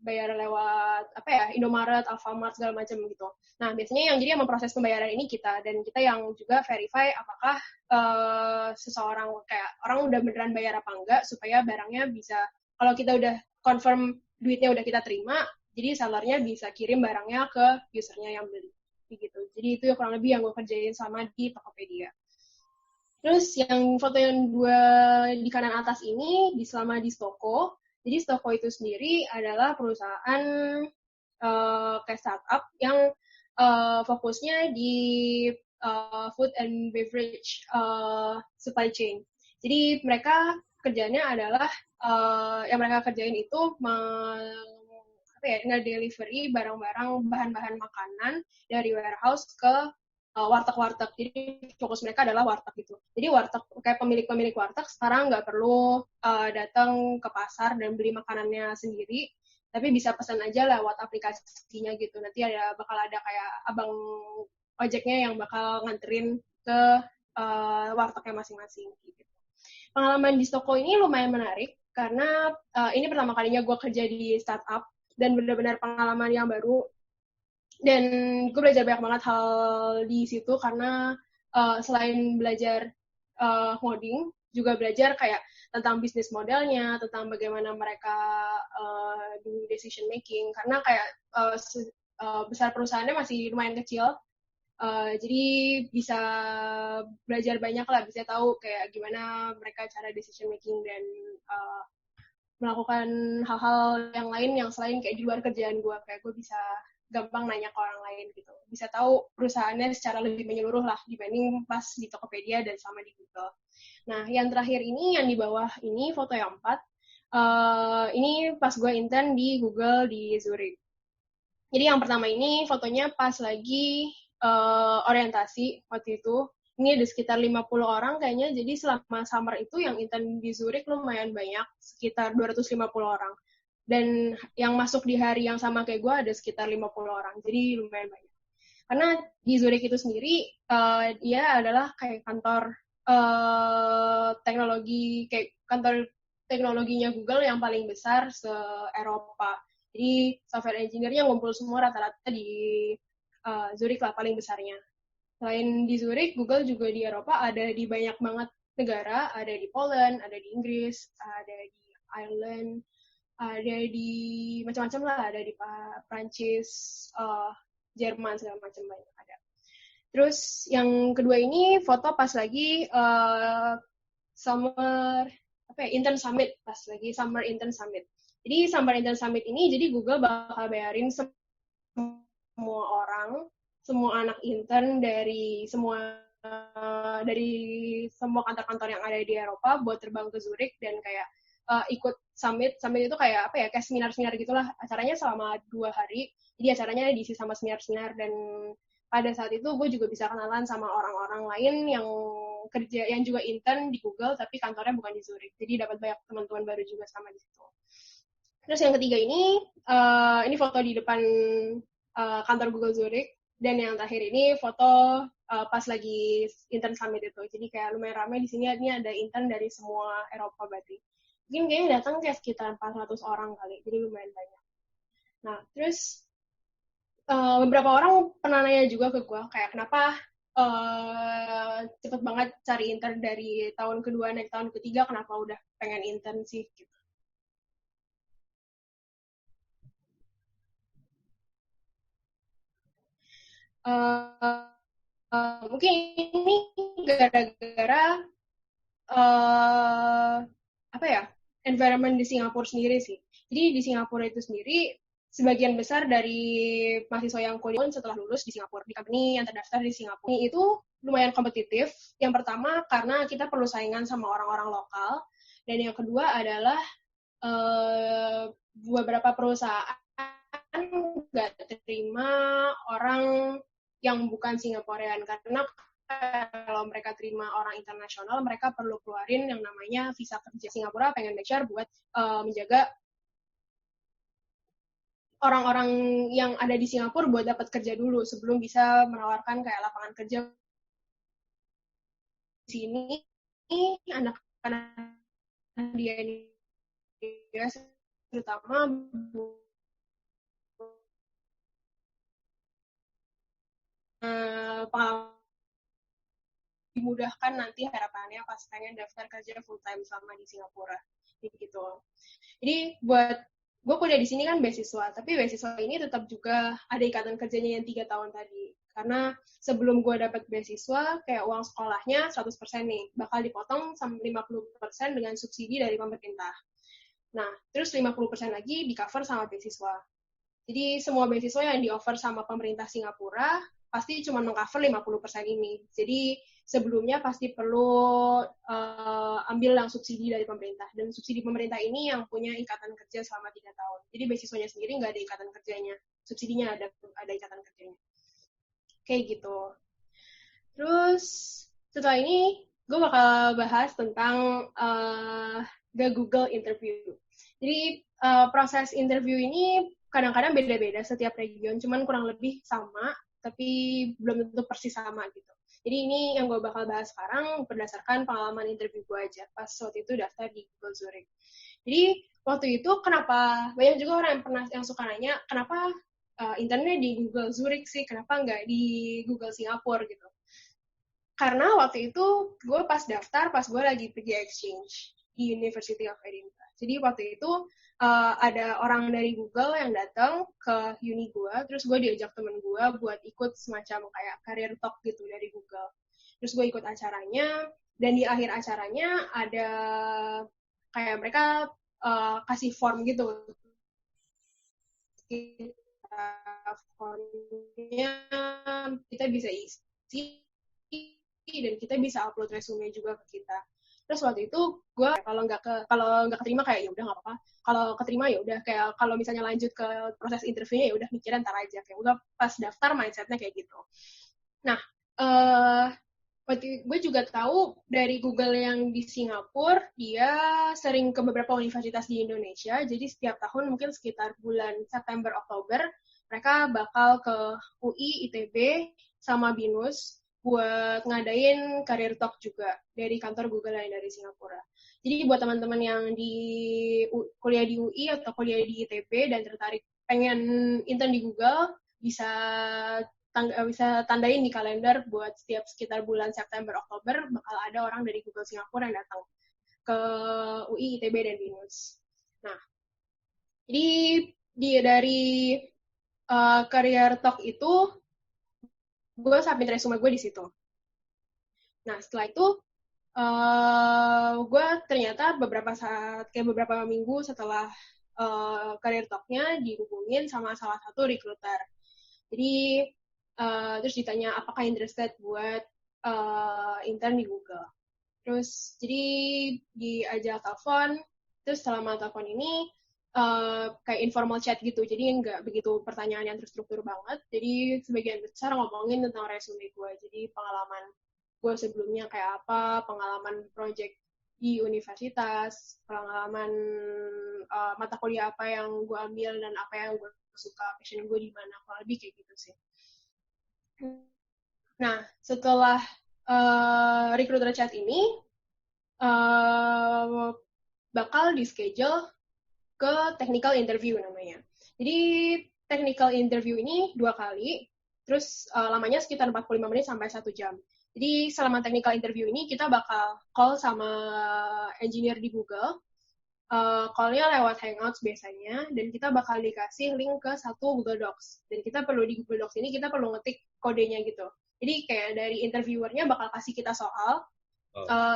bayar lewat Indomaret, Alfamart, segala macam gitu. Nah, biasanya yang memproses pembayaran ini kita, dan kita yang juga verify apakah seseorang kayak orang udah beneran bayar apa enggak, supaya barangnya bisa, kalau kita udah confirm duitnya udah kita terima, jadi sellernya bisa kirim barangnya ke usernya yang beli gitu. Jadi itu kurang lebih yang gue kerjain sama di Tokopedia. Terus yang foto yang 2 di kanan atas ini selama di Stoko. Jadi Stoko itu sendiri adalah perusahaan kayak startup yang fokusnya di food and beverage supply chain. Jadi mereka kerjanya adalah yang mereka kerjain itu nge-delivery barang-barang, bahan-bahan makanan dari warehouse ke warteg-warteg. Jadi fokus mereka adalah warteg gitu. Jadi warteg, kayak pemilik-pemilik warteg sekarang nggak perlu datang ke pasar dan beli makanannya sendiri, tapi bisa pesan aja lewat aplikasinya gitu. Nanti bakal ada kayak abang ojeknya yang bakal nganterin ke wartegnya masing-masing gitu. Pengalaman di Stoko ini lumayan menarik, karena ini pertama kalinya gue kerja di startup, dan benar-benar pengalaman yang baru. Dan gue belajar banyak banget hal di situ, karena selain belajar coding, juga belajar kayak tentang bisnis modelnya, tentang bagaimana mereka do decision making, karena kayak besar perusahaannya masih lumayan kecil. Jadi bisa belajar banyak lah, bisa tahu kayak gimana mereka cara decision making dan melakukan hal-hal yang lain yang selain kayak di luar kerjaan gue. Kayak gue bisa gampang nanya ke orang lain gitu. Bisa tahu perusahaannya secara lebih menyeluruh lah dibanding pas di Tokopedia dan sama di Google. Nah, yang terakhir ini, yang di bawah ini, foto yang 4, ini pas gue intern di Google di Zurich. Jadi yang pertama ini fotonya pas lagi orientasi waktu itu. Ini ada sekitar 50 orang kayaknya, jadi selama summer itu yang intern di Zurich lumayan banyak, sekitar 250 orang. Dan yang masuk di hari yang sama kayak gue ada sekitar 50 orang, jadi lumayan banyak. Karena di Zurich itu sendiri, dia adalah kayak kantor teknologi, kayak kantor teknologinya Google yang paling besar se-Eropa. Jadi software engineer-nya ngumpul semua rata-rata di Zurich lah paling besarnya. Selain di Zurich, Google juga di Eropa ada di banyak banget negara, ada di Poland, ada di Inggris, ada di Ireland, ada di macam-macam lah, ada di Prancis, Jerman segala macam banyak ada. Terus yang kedua ini foto pas lagi summer intern summit, pas lagi summer intern summit. Jadi summer intern summit ini jadi Google bakal bayarin semua orang, semua anak intern dari semua kantor-kantor yang ada di Eropa buat terbang ke Zurich dan kayak ikut summit. Summit itu kayak kayak seminar-seminar gitulah. Acaranya selama 2 hari. Jadi acaranya diisi sama seminar-seminar, dan pada saat itu gue juga bisa kenalan sama orang-orang lain yang kerja, yang juga intern di Google tapi kantornya bukan di Zurich. Jadi dapat banyak teman-teman baru juga sama di situ. Terus yang ketiga ini foto di depan kantor Google Zurich, dan yang terakhir ini foto pas lagi intern summit itu. Jadi kayak lumayan ramai di sini, ini ada intern dari semua Eropa berarti. Mungkin kayaknya datang kayak sekitar 400 orang kali, jadi lumayan banyak. Nah, terus beberapa orang pernah nanya juga ke gue, kayak kenapa cepet banget cari intern dari tahun kedua naik tahun ketiga, kenapa udah pengen intern sih gitu. Mungkin ini gara-gara environment di Singapura sendiri sih. Jadi di Singapura itu sendiri, sebagian besar dari mahasiswa yang kuliah setelah lulus di Singapura, di company yang terdaftar di Singapura, itu lumayan kompetitif. Yang pertama karena kita perlu saingan sama orang-orang lokal, dan yang kedua adalah beberapa perusahaan nggak terima orang yang bukan Singaporean, karena kalau mereka terima orang internasional, mereka perlu keluarin yang namanya visa kerja. Singapura pengen make sure buat menjaga orang-orang yang ada di Singapura buat dapat kerja dulu sebelum bisa menawarkan kayak lapangan kerja di sini. Anak-anak dia ini terutama pengalaman dimudahkan nanti harapannya pas pengen daftar kerja full time sama di Singapura gitu. Jadi buat gue kuliah di sini kan beasiswa, tapi beasiswa ini tetap juga ada ikatan kerjanya yang 3 tahun tadi. Karena sebelum gue dapat beasiswa, kayak uang sekolahnya 100% nih, bakal dipotong sampai 50% dengan subsidi dari pemerintah. Nah, terus 50% lagi di-cover sama beasiswa. Jadi semua beasiswa yang di-offer sama pemerintah Singapura pasti cuma meng-cover 50% ini. Jadi sebelumnya pasti perlu ambil yang subsidi dari pemerintah. Dan subsidi pemerintah ini yang punya ikatan kerja selama 3 tahun. Jadi beasiswanya sendiri nggak ada ikatan kerjanya. Subsidinya ada ikatan kerjanya. Kayak gitu. Terus setelah ini gue bakal bahas tentang the Google interview. Jadi proses interview ini kadang-kadang beda-beda setiap region, cuman kurang lebih sama, tapi belum tentu persis sama gitu. Jadi ini yang gue bakal bahas sekarang berdasarkan pengalaman interview gue aja pas waktu itu daftar di Google Zurich. Jadi waktu itu kenapa banyak juga orang yang suka nanya kenapa internnya di Google Zurich sih, kenapa nggak di Google Singapura gitu. Karena waktu itu gue pas daftar, pas gue lagi pergi exchange di University of Edinburgh. Jadi waktu itu ada orang dari Google yang datang ke uni gue, terus gue diajak temen gue buat ikut semacam kayak career talk gitu dari Google. Terus gue ikut acaranya, dan di akhir acaranya ada kayak mereka kasih form gitu. Formnya kita bisa isi, dan kita bisa upload resume juga ke kita. Terus waktu itu gue kalau nggak keterima kayak ya udah nggak apa-apa. Kalau keterima ya udah, kayak kalau misalnya lanjut ke proses interviewnya ya udah mikirin ntar aja. Kayak udah pas daftar mindsetnya kayak gitu. Nah, gue juga tahu dari Google yang di Singapura, dia sering ke beberapa universitas di Indonesia. Jadi setiap tahun mungkin sekitar bulan September Oktober mereka bakal ke UI, ITB, sama BINUS buat ngadain career talk juga dari kantor Google yang dari Singapura. Jadi buat teman-teman yang kuliah di UI atau kuliah di ITB dan tertarik pengen intern di Google, bisa tandain di kalender buat setiap sekitar bulan September Oktober bakal ada orang dari Google Singapura yang datang ke UI, ITB, dan BINUS. Nah, jadi dari career talk itu gue submit resume gue di situ. Nah, setelah itu gue ternyata beberapa minggu setelah career talk-nya dihubungin sama salah satu recruiter. Jadi terus ditanya apakah interested buat intern di Google. Terus jadi diajak telepon, terus selama telepon ini kayak informal chat gitu, jadi nggak begitu pertanyaan yang terstruktur banget. Jadi sebagian besar ngomongin tentang resume gue, jadi pengalaman gue sebelumnya kayak apa, pengalaman project di universitas, pengalaman mata kuliah apa yang gue ambil dan apa yang gue suka, passion gue di mana, kurang lebih kayak gitu sih. Nah, setelah recruiter chat ini bakal di schedule ke technical interview namanya. Jadi technical interview ini 2 kali, terus lamanya sekitar 45 menit sampai 1 jam. Jadi selama technical interview ini kita bakal call sama engineer di Google, call-nya lewat Hangouts biasanya, dan kita bakal dikasih link ke satu Google Docs. Dan kita perlu di Google Docs ini, kita perlu ngetik kodenya gitu. Jadi kayak dari interviewernya bakal kasih kita soal,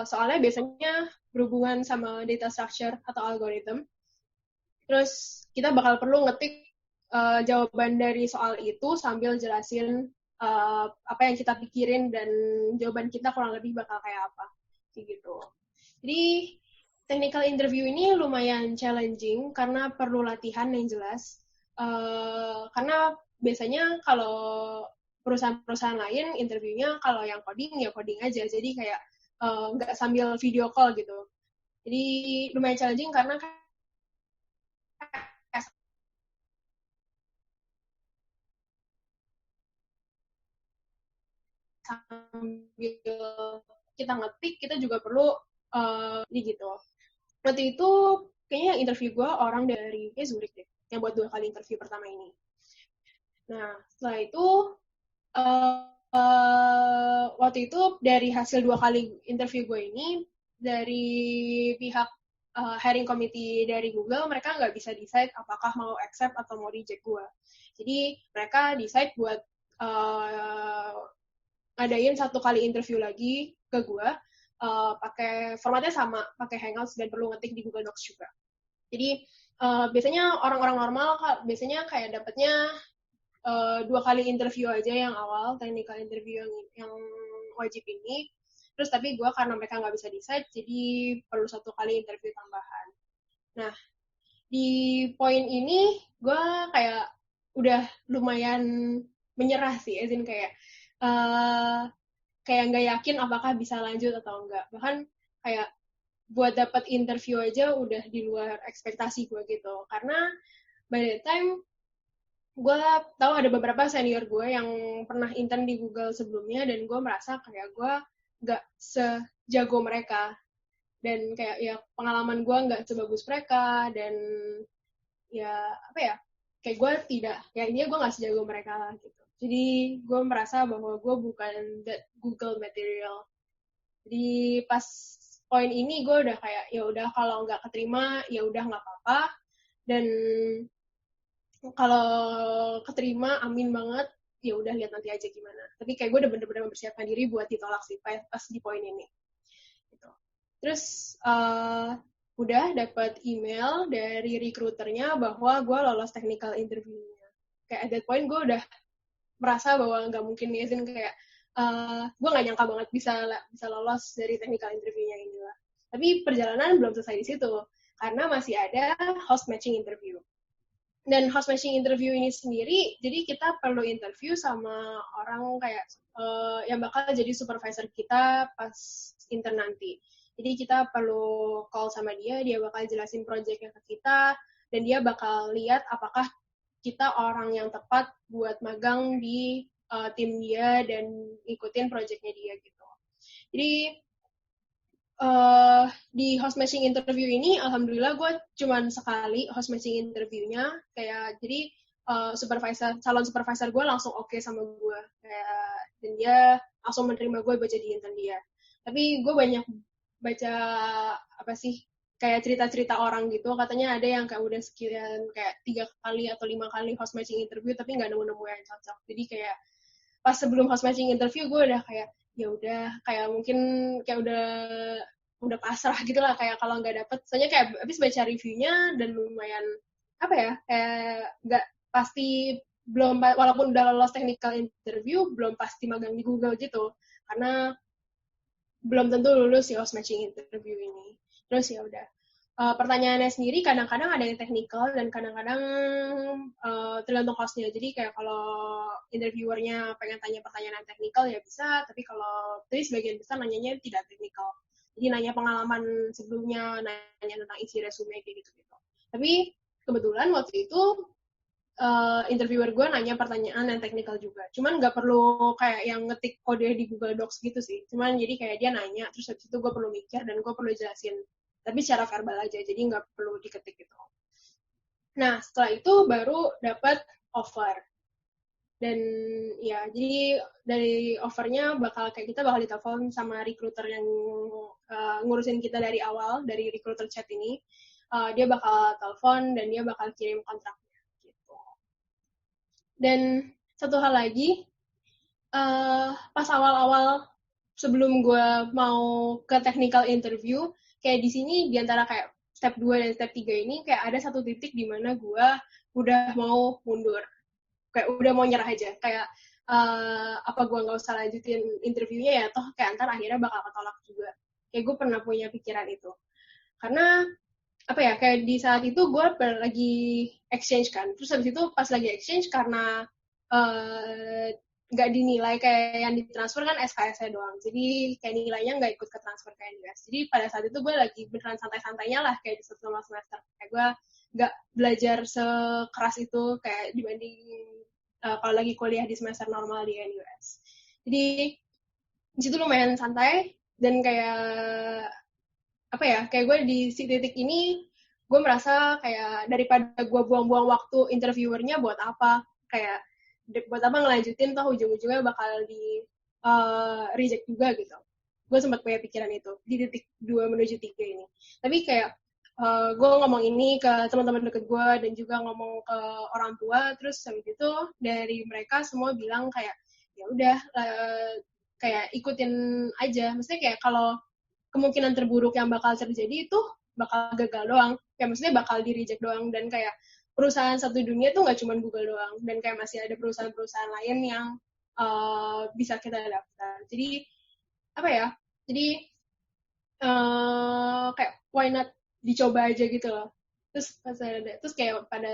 soalnya biasanya berhubungan sama data structure atau algoritma. Terus kita bakal perlu ngetik jawaban dari soal itu sambil jelasin apa yang kita pikirin dan jawaban kita kurang lebih bakal kayak apa. Kayak gitu. Jadi technical interview ini lumayan challenging karena perlu latihan yang jelas. Karena biasanya kalau perusahaan-perusahaan lain interviewnya kalau yang coding ya coding aja. Jadi kayak nggak sambil video call gitu. Jadi lumayan challenging karena sambil kita ngetik, kita juga perlu gitu. Waktu itu kayaknya yang interview gue orang dari Zurich deh, yang buat 2 kali interview pertama ini. Nah, setelah itu waktu itu dari hasil 2 kali interview gue ini, dari pihak hiring committee dari Google, mereka nggak bisa decide apakah mau accept atau mau reject gue. Jadi mereka decide buat ngadain 1 kali interview lagi ke gue, pakai formatnya sama, pakai Hangouts dan perlu ngetik di Google Docs juga. Jadi biasanya orang-orang normal biasanya kayak dapetnya 2 kali interview aja yang awal, technical interview yang wajib ini. Terus tapi gue karena mereka nggak bisa decide, jadi perlu 1 kali interview tambahan. Nah, di poin ini gue kayak udah lumayan menyerah sih, as in kayak nggak yakin apakah bisa lanjut atau enggak. Bahkan kayak buat dapat interview aja udah di luar ekspektasi gue gitu. Karena by the time gue tahu ada beberapa senior gue yang pernah intern di Google sebelumnya, dan gue merasa kayak gue nggak sejago mereka. Dan kayak ya pengalaman gue nggak sebagus mereka, dan ya apa ya, kayak gue tidak, ya ini gue nggak sejago mereka lah gitu. Jadi gue merasa bahwa gue bukan that Google material. Jadi pas poin ini gue udah kayak ya udah kalau nggak keterima ya udah nggak apa-apa, dan kalau keterima amin banget, ya udah lihat nanti aja gimana. Tapi kayak gue udah bener-bener mempersiapkan diri buat ditolak sih pas di poin ini. Gitu. Terus udah dapat email dari recruiternya bahwa gue lolos technical interview-nya. Kayak at that point gue udah merasa bahwa nggak mungkin nih, izin kayak gue nggak nyangka banget bisa lolos dari technical interview-nya inilah. Tapi perjalanan belum selesai di situ, karena masih ada host matching interview. Dan host matching interview ini sendiri, jadi kita perlu interview sama orang kayak yang bakal jadi supervisor kita pas intern nanti. Jadi kita perlu call sama dia bakal jelasin project-nya ke kita, dan dia bakal lihat apakah kita orang yang tepat buat magang di tim dia dan ikutin project-nya dia gitu. Jadi di host matching interview ini, alhamdulillah gue cuman sekali host matching interviewnya, kayak jadi calon supervisor gue langsung oke sama gue, kayak, dan dia langsung menerima gue buat jadi intern dia. Tapi gue banyak baca kayak cerita-cerita orang gitu. Katanya ada yang kayak udah sekian kayak 3 kali atau 5 kali host matching interview tapi nggak nemu-nemu yang cocok. Jadi kayak pas sebelum host matching interview gue udah kayak ya udah kayak mungkin kayak udah pasrah gitu lah kayak kalau nggak dapet. Soalnya kayak habis baca reviewnya dan lumayan apa ya kayak nggak pasti belum walaupun udah lolos technical interview belum pasti magang di Google gitu karena belum tentu lulus ya host matching interview ini. Terus ya udah pertanyaannya sendiri kadang-kadang ada yang technical dan kadang-kadang tergantung hostnya. Jadi kayak kalau interviewernya pengen tanya pertanyaan yang technical ya bisa, tapi kalau sebagian besar nanyanya tidak technical. Jadi nanya pengalaman sebelumnya, nanya tentang isi resume kayak gitu-gitu. Tapi kebetulan waktu itu interviewer gue nanya pertanyaan yang teknikal juga. Cuman nggak perlu kayak yang ngetik kode di Google Docs gitu sih. Cuman jadi kayak dia nanya, terus habis itu gue perlu mikir dan gue perlu jelasin. Tapi secara verbal aja, jadi nggak perlu diketik gitu. Nah, setelah itu baru dapat offer. Dan ya, jadi dari offernya kita bakal ditelepon sama recruiter yang ngurusin kita dari awal, dari recruiter chat ini. Dia bakal telepon dan dia bakal kirim kontrak. Dan satu hal lagi, pas awal-awal sebelum gue mau ke technical interview, kayak di sini di antara kayak step 2 dan step 3 ini kayak ada satu titik di mana gue udah mau mundur. Kayak udah mau nyerah aja. Kayak apa gue nggak usah lanjutin interviewnya ya, toh kayak ntar akhirnya bakal ketolak juga. Kayak gue pernah punya pikiran itu. Karena apa ya kayak di saat itu gue lagi exchange kan terus habis itu pas lagi exchange karena nggak dinilai kayak yang ditransfer kan SKS-nya doang jadi kayak nilainya nggak ikut ke transfer ke NUS jadi pada saat itu gue lagi beneran santai-santainya lah kayak di selama semester kayak gue nggak belajar sekeras itu kayak dibanding kalau lagi kuliah di semester normal di NUS jadi di situ lumayan santai dan kayak apa ya kayak gue di titik ini gue merasa kayak daripada gue buang-buang waktu interviewernya buat apa kayak buat apa ngelanjutin toh ujung-ujungnya bakal di reject juga gitu gue sempat punya pikiran itu di titik 2 menuju 3 ini tapi kayak gue ngomong ini ke teman-teman deket gue dan juga ngomong ke orang tua terus habis itu dari mereka semua bilang kayak ya udah kayak ikutin aja maksudnya kayak kalau kemungkinan terburuk yang bakal terjadi itu bakal gagal doang. Kayak maksudnya bakal di-reject doang. Dan kayak perusahaan satu dunia tuh nggak cuma Google doang. Dan kayak masih ada perusahaan-perusahaan lain yang bisa kita daftar. Jadi, apa ya? Jadi, kayak why not dicoba aja gitu loh. Terus kayak pada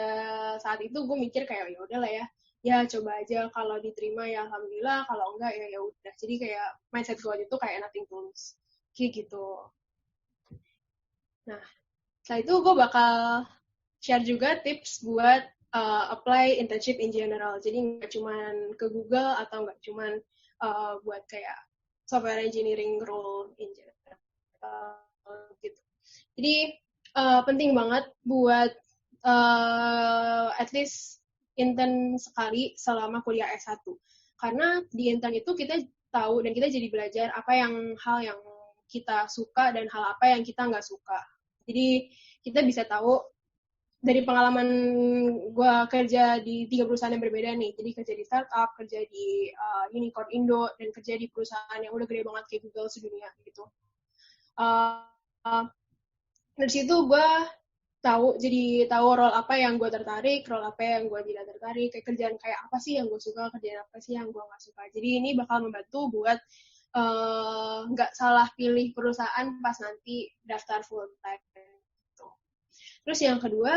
saat itu gue mikir kayak ya udahlah ya. Ya coba aja kalau diterima ya alhamdulillah, kalau enggak ya udah. Jadi kayak mindset gue itu kayak nothing tulus. Kayak gitu. Nah, setelah itu gue bakal share juga tips buat apply internship in general. Jadi nggak cuma ke Google atau nggak cuma buat kayak software engineering role in general. Gitu. Jadi penting banget buat at least intern sekali selama kuliah S1. Karena di intern itu kita tahu dan kita jadi belajar apa hal yang kita suka dan hal apa yang kita nggak suka. Jadi kita bisa tahu dari pengalaman gue kerja di 3 perusahaan yang berbeda nih. Jadi kerja di startup, kerja di unicorn Indo, dan kerja di perusahaan yang udah gede banget kayak Google sedunia gitu. Dari situ gue jadi tahu role apa yang gue tertarik, role apa yang gue tidak tertarik, kayak kerjaan kayak apa sih yang gue suka, kerjaan apa sih yang gue nggak suka. Jadi ini bakal membantu buat nggak salah pilih perusahaan pas nanti daftar full time. Gitu. Terus yang kedua,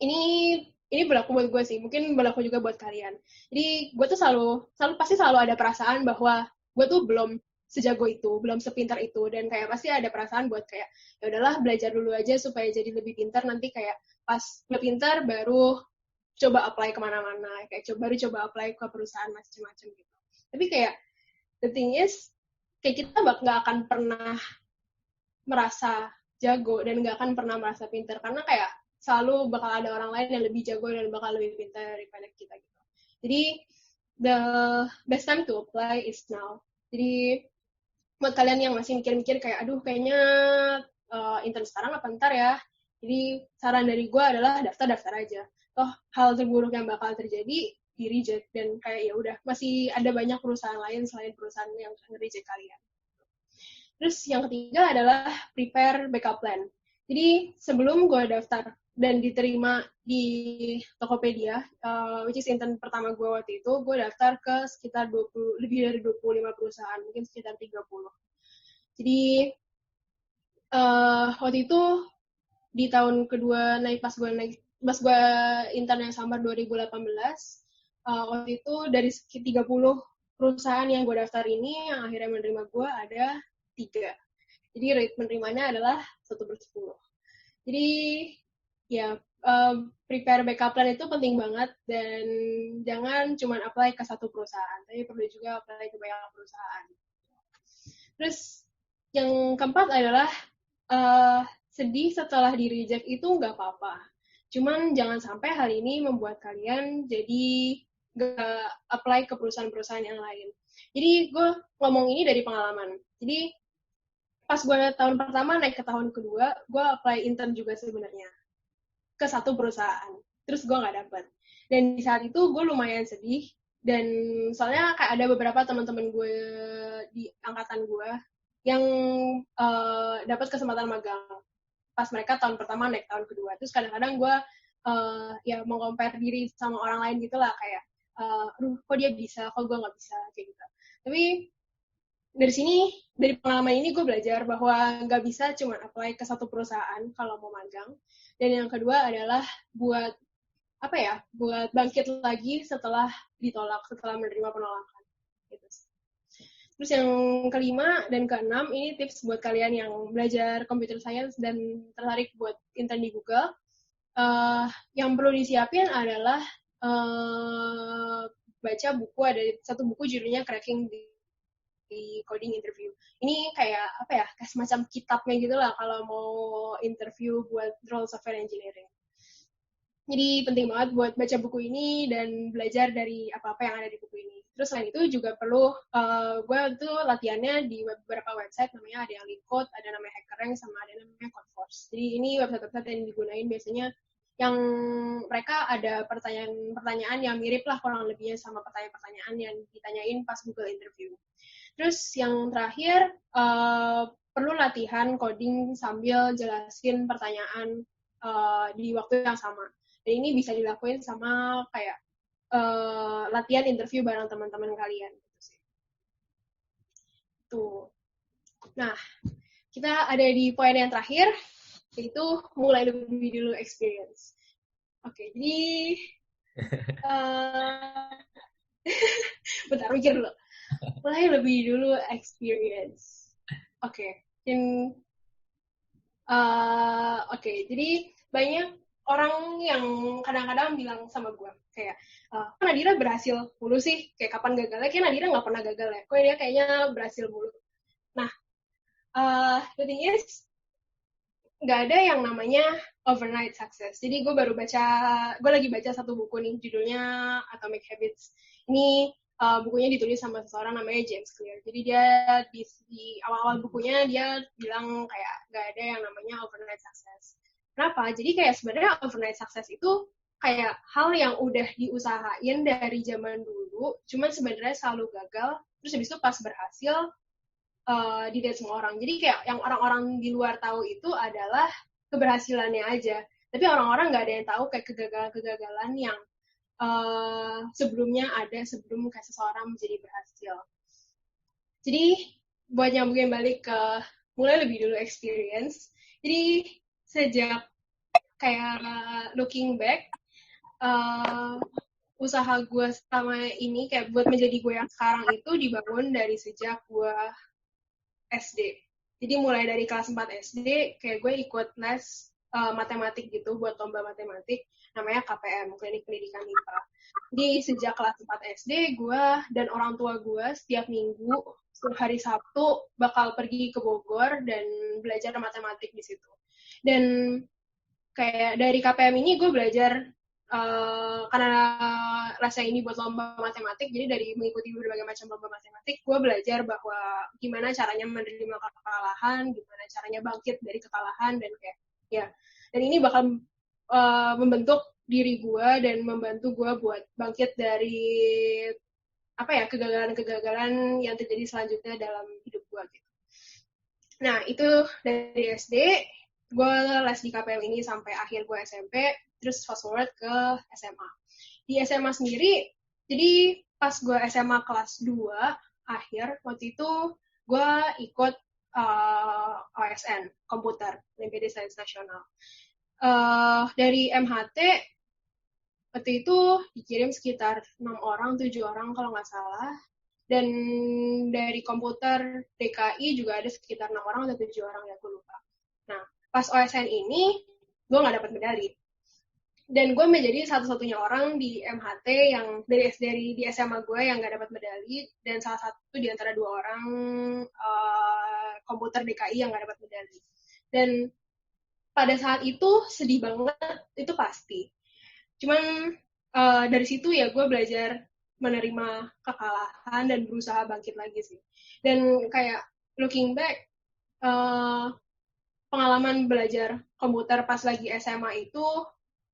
ini berlaku buat gue sih, mungkin berlaku juga buat kalian. Jadi gue tuh pasti selalu ada perasaan bahwa gue tuh belum sejago itu, belum sepintar itu, dan kayak pasti ada perasaan buat kayak ya udahlah belajar dulu aja supaya jadi lebih pintar, nanti kayak pas udah pintar baru coba apply kemana-mana, kayak baru coba apply ke perusahaan macam-macam gitu. Tapi kayak the thing is kayak kita nggak akan pernah merasa jago dan nggak akan pernah merasa pintar karena kayak selalu bakal ada orang lain yang lebih jago dan bakal lebih pintar daripada kita gitu. Jadi the best time to apply is now. Jadi buat kalian yang masih mikir-mikir kayak, aduh kayaknya intern sekarang apa ntar ya. Jadi saran dari gue adalah daftar aja. Toh hal terburuk yang bakal terjadi di reject, dan kayak ya udah masih ada banyak perusahaan lain selain perusahaan yang nge-reject kalian. Terus yang ketiga adalah prepare backup plan. Jadi sebelum gue daftar dan diterima di Tokopedia, which is intern pertama gue waktu itu, gue daftar ke sekitar lebih dari 25 perusahaan, mungkin sekitar 30. Jadi waktu itu di tahun kedua pas gue intern yang samar 2018, waktu itu dari 30 perusahaan yang gue daftar ini, yang akhirnya menerima gue ada 3. Jadi rate menerimanya adalah 1/10. Jadi ya prepare backup plan itu penting banget, dan jangan cuma apply ke satu perusahaan, tapi perlu juga apply ke banyak perusahaan. Terus yang keempat adalah sedih setelah di reject itu nggak apa-apa. Cuman jangan sampai hal ini membuat kalian jadi nggak apply ke perusahaan-perusahaan yang lain. Jadi gue ngomong ini dari pengalaman. Jadi pas gue tahun pertama naik ke tahun kedua, gue apply intern juga sebenarnya ke satu perusahaan. Terus gue nggak dapet. Dan di saat itu gue lumayan sedih. Dan soalnya kayak ada beberapa teman-teman gue di angkatan gue yang dapat kesempatan magang pas mereka tahun pertama naik tahun kedua. Terus kadang-kadang gue ya mau compare diri sama orang lain gitu lah, kayak aduh kok dia bisa, kok gue nggak bisa, kayak gitu. Tapi dari pengalaman ini gue belajar bahwa nggak bisa cuma apply ke satu perusahaan kalau mau magang. Dan yang kedua adalah buat bangkit lagi setelah ditolak, setelah menerima penolakan. Gitu. Terus yang kelima dan keenam, ini tips buat kalian yang belajar computer science dan tertarik buat intern di Google. Yang perlu disiapin adalah baca buku, ada satu buku judulnya Cracking di Coding Interview. Ini kayak kayak semacam kitabnya gitu lah kalau mau interview buat role software engineering. Jadi penting banget buat baca buku ini dan belajar dari apa-apa yang ada di buku ini. Terus selain itu juga perlu, gue tuh latihannya di beberapa website, namanya ada yang LeetCode, ada namanya HackerRank, sama ada namanya CodeForce. Jadi ini website-website yang digunain biasanya yang mereka ada pertanyaan yang mirip lah kurang lebihnya sama pertanyaan-pertanyaan yang ditanyain pas Google interview. Terus yang terakhir, perlu latihan coding sambil jelasin pertanyaan di waktu yang sama. Dan ini bisa dilakuin sama kayak latihan interview bareng teman-teman kalian. Tuh. Nah, kita ada di poin yang terakhir, yaitu mulai lebih dulu experience. Oke, jadi bentar, mikir dulu. Mulai lebih dulu experience. Oke. Jadi banyak orang yang kadang-kadang bilang sama gue kayak, kok Nadira berhasil mulu sih? Kayak kapan gagalnya? Kayak Nadira nggak pernah gagal ya. Kok dia kayaknya berhasil mulu. Nah, the thing is, nggak ada yang namanya overnight success. Jadi gue lagi baca satu buku nih, judulnya Atomic Habits. Ini bukunya ditulis sama seseorang namanya James Clear. Jadi dia di awal-awal bukunya dia bilang kayak nggak ada yang namanya overnight success. Kenapa? Jadi kayak sebenarnya overnight success itu kayak hal yang udah diusahain dari zaman dulu, cuman sebenarnya selalu gagal, terus habis itu pas berhasil dilihat semua orang. Jadi kayak yang orang-orang di luar tahu itu adalah keberhasilannya aja. Tapi orang-orang nggak ada yang tahu kayak kegagalan-kegagalan yang sebelumnya ada sebelum kayak seseorang menjadi berhasil. Jadi buat nyambungin balik ke mulai lebih dulu experience. Jadi sejak kayak looking back, usaha gue selama ini kayak buat menjadi gue yang sekarang itu dibangun dari sejak gue SD. Jadi mulai dari kelas 4 SD kayak gue ikut les matematik gitu buat lomba matematik, namanya KPM, Klinik Pendidikan MIPA. Di sejak kelas 4 SD, gue dan orang tua gue setiap minggu, hari Sabtu, bakal pergi ke Bogor dan belajar matematik di situ. Dan kayak dari KPM ini gue belajar karena rasa ini buat lomba matematik, jadi dari mengikuti berbagai macam lomba matematik, gue belajar bahwa gimana caranya menerima kekalahan, gimana caranya bangkit dari kekalahan, dan kayak ya, dan ini bakal membentuk diri gue dan membantu gue buat bangkit dari kegagalan-kegagalan yang terjadi selanjutnya dalam hidup gue gitu. Nah, itu dari SD, gue les di KPM ini sampai akhir gue SMP, terus fast forward ke SMA. Di SMA sendiri, jadi pas gue SMA kelas 2, akhir, waktu itu gue ikut OSN, komputer, Olimpiade Sains Nasional. Dari MHT, waktu itu dikirim sekitar 6 orang, 7 orang kalau nggak salah. Dan dari komputer DKI juga ada sekitar 6 orang atau 7 orang, ya gue lupa. Nah, pas OSN ini, gue nggak dapat medali. Dan gue menjadi satu-satunya orang di MHT yang dari di SMA gue yang nggak dapat medali, dan salah satu di antara 2 orang komputer DKI yang nggak dapat medali. Dan pada saat itu sedih banget, itu pasti. Cuman dari situ ya gue belajar menerima kekalahan dan berusaha bangkit lagi sih. Dan kayak looking back, pengalaman belajar komputer pas lagi SMA itu,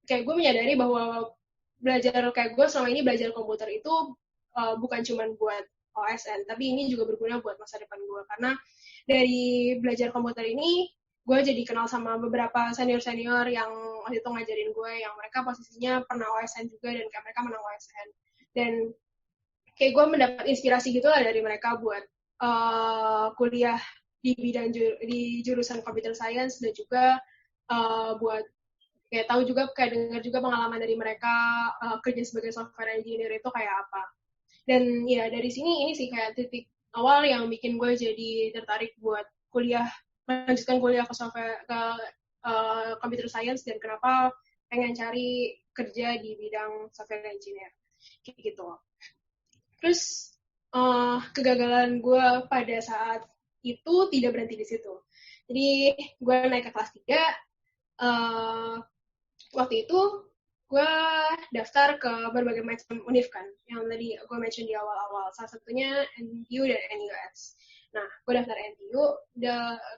kayak gue menyadari bahwa belajar kayak gue selama ini belajar komputer itu bukan cuma buat OSN, tapi ini juga berguna buat masa depan gue. Karena dari belajar komputer ini, gue jadi kenal sama beberapa senior-senior yang waktu itu ngajarin gue, yang mereka posisinya pernah OSN juga, dan kayak mereka menang OSN. Dan kayak gue mendapat inspirasi gitu lah dari mereka buat kuliah di jurusan computer science, dan juga buat kayak tahu juga, kayak dengar juga pengalaman dari mereka kerja sebagai software engineer itu kayak apa. Dan ya dari sini, ini sih kayak titik awal yang bikin gue jadi tertarik buat lanjutkan kuliah ke computer science, dan kenapa pengen cari kerja di bidang software engineer kayak gitu. Terus kegagalan gue pada saat itu tidak berhenti di situ. Jadi gue naik ke kelas 3, waktu itu gue daftar ke berbagai macam univ kan, yang tadi gue mention di awal-awal, salah satunya NTU dan NUS. Nah, gue daftar NTU,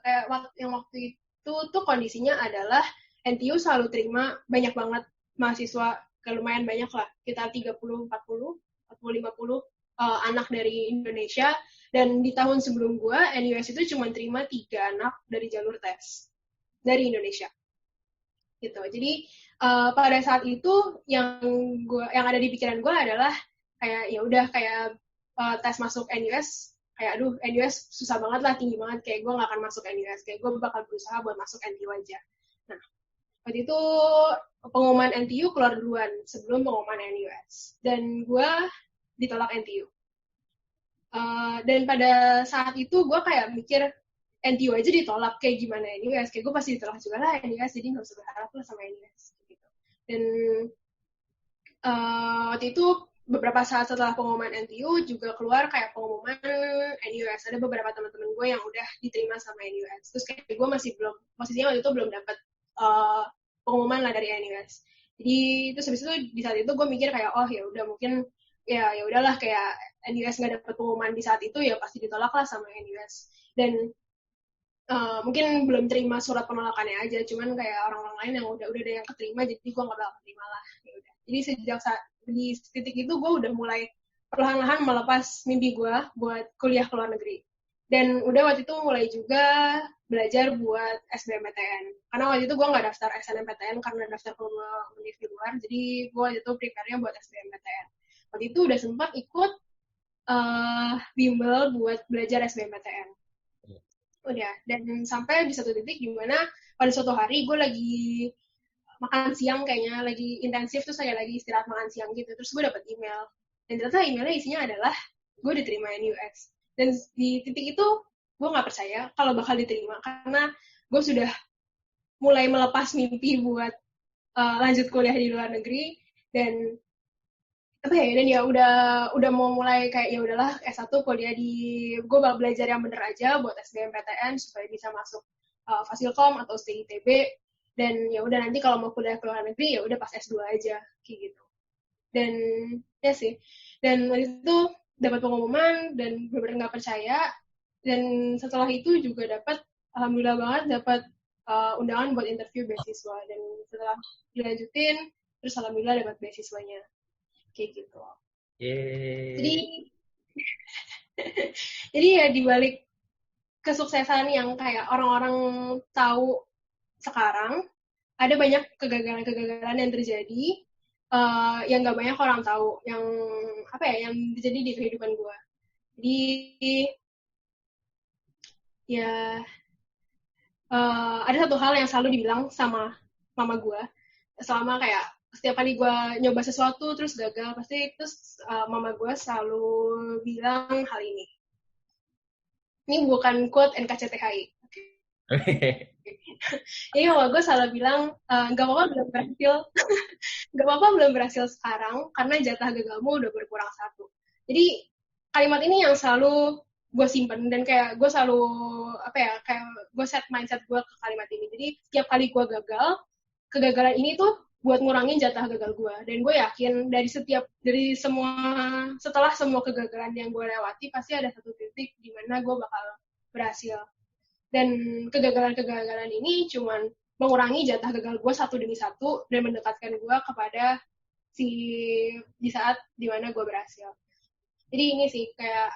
kayak waktu itu tuh kondisinya adalah NTU selalu terima banyak banget mahasiswa, lumayan banyak lah, kita 30, 40, 50 anak dari Indonesia, dan di tahun sebelum gue, NUS itu cuma terima 3 anak dari jalur tes dari Indonesia. Gitu. Jadi pada saat itu yang ada di pikiran gue adalah kayak ya udah, kayak tes masuk NUS, kayak aduh NUS susah banget lah, tinggi banget, kayak gue nggak akan masuk NUS, kayak gue bakal berusaha buat masuk NTU aja. Nah, waktu itu pengumuman NTU keluar duluan sebelum pengumuman NUS, dan gue ditolak NTU. Dan pada saat itu gue kayak mikir, NTU aja ditolak, kayak gimana NUS, kayak gue pasti ditolak juga lah NUS, jadi nggak usah berharap lah sama NUS gitu. Dan waktu itu beberapa saat setelah pengumuman NTU juga keluar kayak pengumuman NUS, ada beberapa teman-teman gue yang udah diterima sama NUS, terus kayak gue posisinya waktu itu belum dapat pengumuman lah dari NUS. Jadi terus habis itu di saat itu gue mikir kayak, oh ya udah, mungkin ya udahlah, kayak NUS nggak dapat pengumuman di saat itu, ya pasti ditolak lah sama NUS. Dan mungkin belum terima surat penolakannya aja, cuman kayak orang-orang lain yang udah ada yang keterima, jadi gue nggak bakal terima lah. Ya udah. Jadi sejak di titik itu gue udah mulai perlahan-lahan melepas mimpi gue buat kuliah ke luar negeri. Dan udah waktu itu mulai juga belajar buat SBMPTN. Karena waktu itu gue nggak daftar SNMPTN karena daftar ke univ di luar, jadi gue waktu itu prepare-nya buat SBMPTN. Waktu itu udah sempat ikut bimbel buat belajar SBMPTN. Udah, dan sampai di satu titik dimana pada suatu hari gue lagi makan siang, kayaknya lagi intensif, terus saya lagi istirahat makan siang gitu, terus gue dapet email, dan ternyata emailnya isinya adalah gue diterima NUS. Dan di titik itu gue nggak percaya kalau bakal diterima, karena gue sudah mulai melepas mimpi buat lanjut kuliah di luar negeri, dan dan ya udah mau mulai kayak ya udahlah, S1 kuliah gue bakal belajar yang bener aja buat SBMPTN supaya bisa masuk Fasilkom atau STITB. Dan ya udah nanti kalau mau kuliah ke luar negeri ya udah pas S2 aja kayak gitu. Dan ya sih. Dan waktu itu dapat pengumuman dan benar-benar nggak percaya. Dan setelah itu juga alhamdulillah banget dapat undangan buat interview beasiswa. Dan setelah dilanjutin, terus alhamdulillah dapat beasiswanya. Kayak gitu. Yeay. Jadi ya dibalik kesuksesan yang kayak orang-orang tahu sekarang, ada banyak kegagalan-kegagalan yang terjadi yang nggak banyak orang tahu, yang yang terjadi di kehidupan gue. Jadi ya ada satu hal yang selalu dibilang sama mama gue selama kayak setiap kali gue nyoba sesuatu terus gagal, pasti terus mama gue selalu bilang hal ini. Ini bukan quote NKCTHI. Jadi mama gue selalu bilang, gak apa-apa belum berhasil, gak apa-apa belum berhasil sekarang, karena jatah gagalmu udah berkurang 1. Jadi kalimat ini yang selalu gue simpen, dan kayak gue selalu, kayak gue set mindset gue ke kalimat ini. Jadi setiap kali gue gagal, kegagalan ini tuh buat ngurangin jatah gagal gue. Dan gue yakin setelah semua kegagalan yang gue lewati, pasti ada satu titik di mana gue bakal berhasil. Dan kegagalan-kegagalan ini cuman mengurangi jatah gagal gue 1 demi 1 dan mendekatkan gue kepada di saat dimana gue berhasil. Jadi ini sih kayak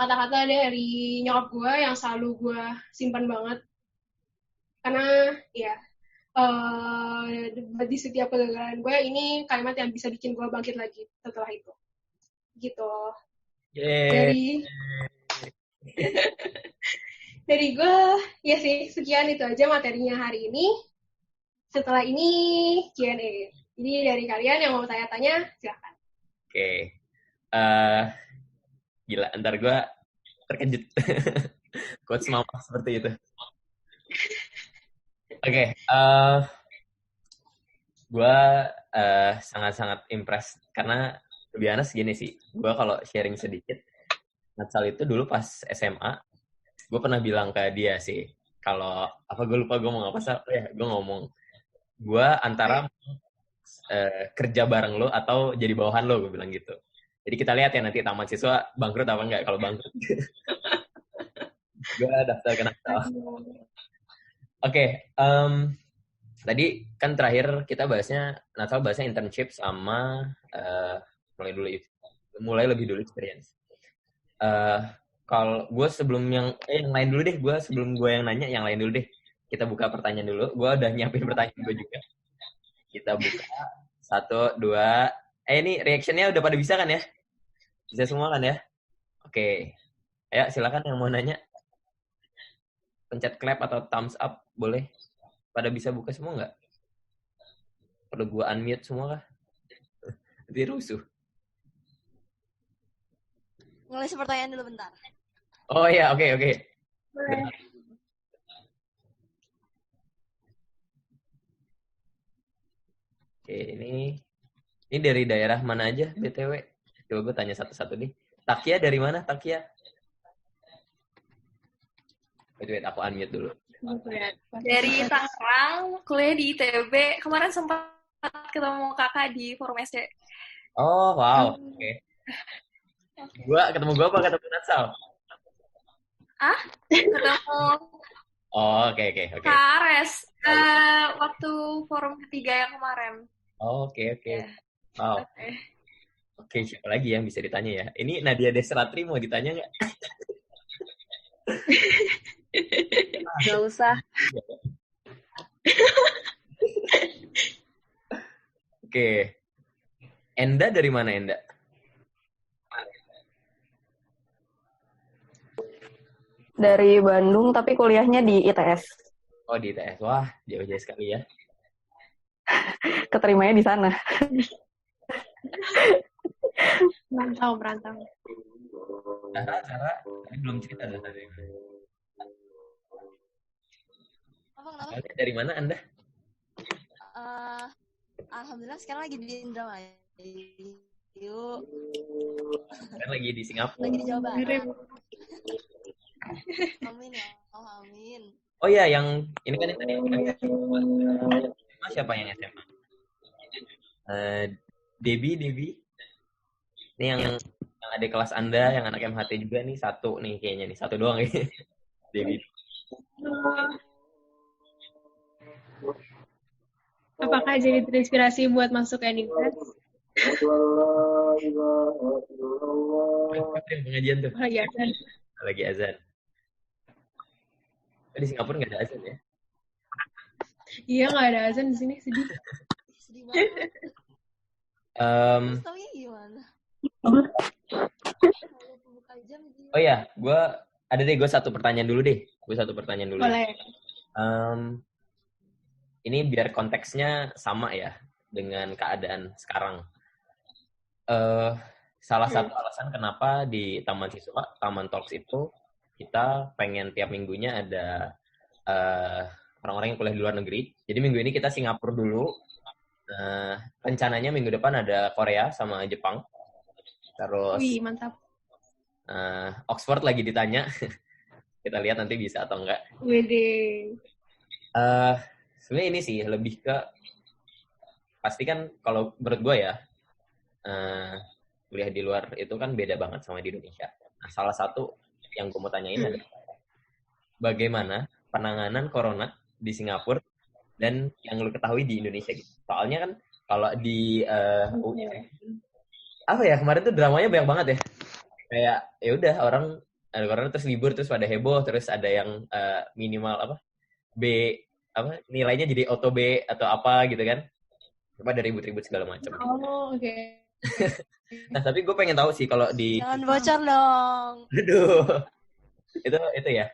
kata-kata dari nyokap gue yang selalu gue simpan banget, karena ya di setiap kegagalan gue ini kalimat yang bisa bikin gue bangkit lagi setelah itu gitu. Dari gue ya sih, sekian itu aja materinya hari ini. Setelah ini Q&A. Jadi dari kalian yang mau tanya-tanya silahkan. Oke. Gila, ntar gue terkejut. Quotes mama seperti itu. Oke. Gue sangat-sangat impressed karena lebih honest gini sih, gue kalau sharing sedikit, Natsal itu dulu pas SMA, gue pernah bilang ke dia sih, kalau gue lupa gue mau ngapa gue ngomong, gue antara kerja bareng lo atau jadi bawahan lo, gue bilang gitu. Jadi kita lihat ya nanti taman siswa bangkrut apa enggak. Kalau bangkrut, gue daftar ke Natsal. Oke, tadi kan terakhir kita Natsal bahasnya internship sama mulai lebih dulu experience. Kalau gue sebelum yang lain dulu deh, sebelum gue yang nanya yang lain dulu deh. Kita buka pertanyaan dulu. Gue udah nyiapin pertanyaan gue juga. Kita buka 1, 2. Ini reactionnya udah pada bisa kan ya? Bisa semua kan ya? Oke. Ayo silakan yang mau nanya. Pencet clap atau thumbs up boleh. Pada bisa buka semua nggak? Perlu gue unmute semua kah? Nanti rusuh. Ngelis pertanyaan dulu bentar. Oh iya, oke. Boleh. Oke, ini dari daerah mana aja, BTW? Coba gue tanya satu-satu nih. Takia dari mana, Takia? Wait, aku unmute dulu. Dari Tangerang, kuliah di ITB. Kemarin sempat ketemu kakak di forum SD. Oh, wow. Oke. Ketemu gue apa ketemu Natsal? Ketemu Oh, oke. Kak Ares waktu forum ketiga yang kemarin. Oh, oke. Wow. Oke, siapa lagi yang bisa ditanya ya? Ini Nadia Desratri mau ditanya nggak? Nggak usah. Oke. Enda dari mana, Enda? Dari Bandung, tapi kuliahnya di ITS. Oh, di ITS. Wah, jauh-jauh sekali ya. Keterimanya di sana. Merantau. Cara tadi belum cerita dari Apa? Dari mana Anda? Alhamdulillah sekarang lagi di Indramayu. Kan lagi di Singapura. Lagi di Jawa Barat. Amin ya. Oh, amin. Oh iya, yang ini kan tadi SMA siapa yang SMA? Debbie. Ini yang ada kelas Anda, yang anak MHT juga nih, satu nih kayaknya nih, satu doang nih. Debbie. Apakah jadi terinspirasi buat masuk Univers? Pengajian tuh. Lagi azan. Lagi azan. Di Singapura nggak ada azan ya? Iya, nggak ada azan di sini, sedih. Sedih banget. Terus taunya gimana? Oh iya, gue satu pertanyaan dulu deh. Boleh. Ini biar konteksnya sama ya dengan keadaan sekarang. Salah satu alasan kenapa di Taman Siswa, Taman Talks itu kita pengen tiap minggunya ada orang-orang yang kuliah di luar negeri. Jadi minggu ini kita Singapura dulu. Rencananya minggu depan ada Korea sama Jepang. Terus Wih, mantap. Oxford lagi ditanya. Kita lihat nanti bisa atau enggak. Wede. Sebenarnya ini sih lebih ke pasti kan kalau menurut gue ya kuliah di luar itu kan beda banget sama di Indonesia. Nah, salah satu yang gue mau tanyain adalah bagaimana penanganan corona di Singapura dan yang lu ketahui di Indonesia gitu. Soalnya kan kalau di UI apa ya kemarin tuh dramanya banyak banget ya. Kayak ya udah orang ada corona terus libur terus pada heboh terus ada yang minimal apa B apa nilainya jadi auto B atau apa gitu kan. Coba ada ribut-ribut segala macam. Oh, oke. Nah, tapi gue pengen tahu sih kalau di Jangan bocor dong. Aduh. Itu ya.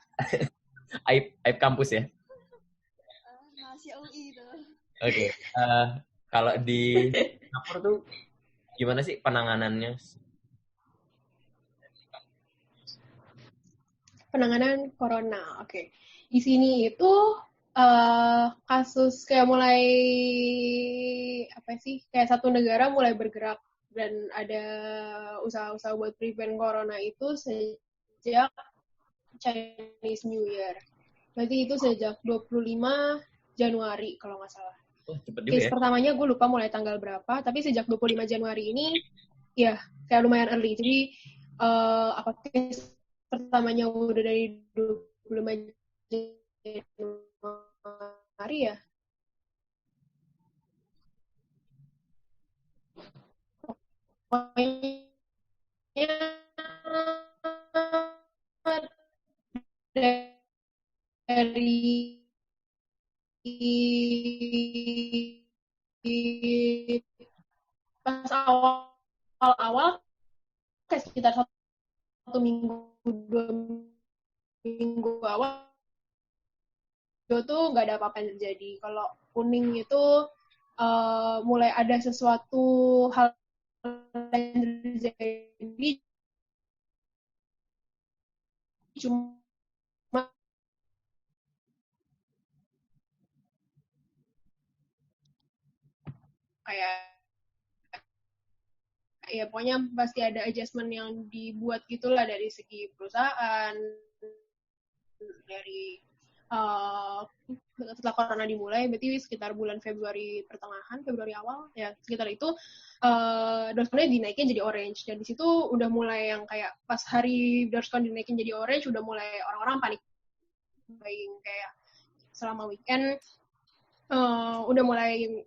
Aib kampus ya. Rahasia UI itu. Oke. Kalau di Singapura tuh gimana sih penanganannya? Penanganan corona, oke. Di sini itu kasus kayak mulai kayak satu negara mulai bergerak dan ada usaha-usaha buat prevent corona itu sejak Chinese New Year. Berarti itu sejak 25 Januari kalau nggak salah. Oh, cepet juga Case ya. pertamanya gue lupa mulai tanggal berapa, tapi sejak 25 Januari ini ya kayak lumayan early. Jadi case pertamanya udah dari 25 Januari ya. Pokoknya dari pas awal kayak sekitar 1 minggu 2 minggu awal itu nggak ada apa-apa yang terjadi. Kalau kuning itu mulai ada sesuatu hal yang terjadi cuma kayak ya pokoknya pasti ada adjustment yang dibuat gitulah dari segi perusahaan, dari setelah corona dimulai, berarti sekitar bulan Februari awal ya sekitar itu DORSCON-nya dinaikin jadi orange, dan di situ udah mulai yang kayak pas hari DORSCON dinaikin jadi orange udah mulai orang-orang panik buying kayak selama weekend udah mulai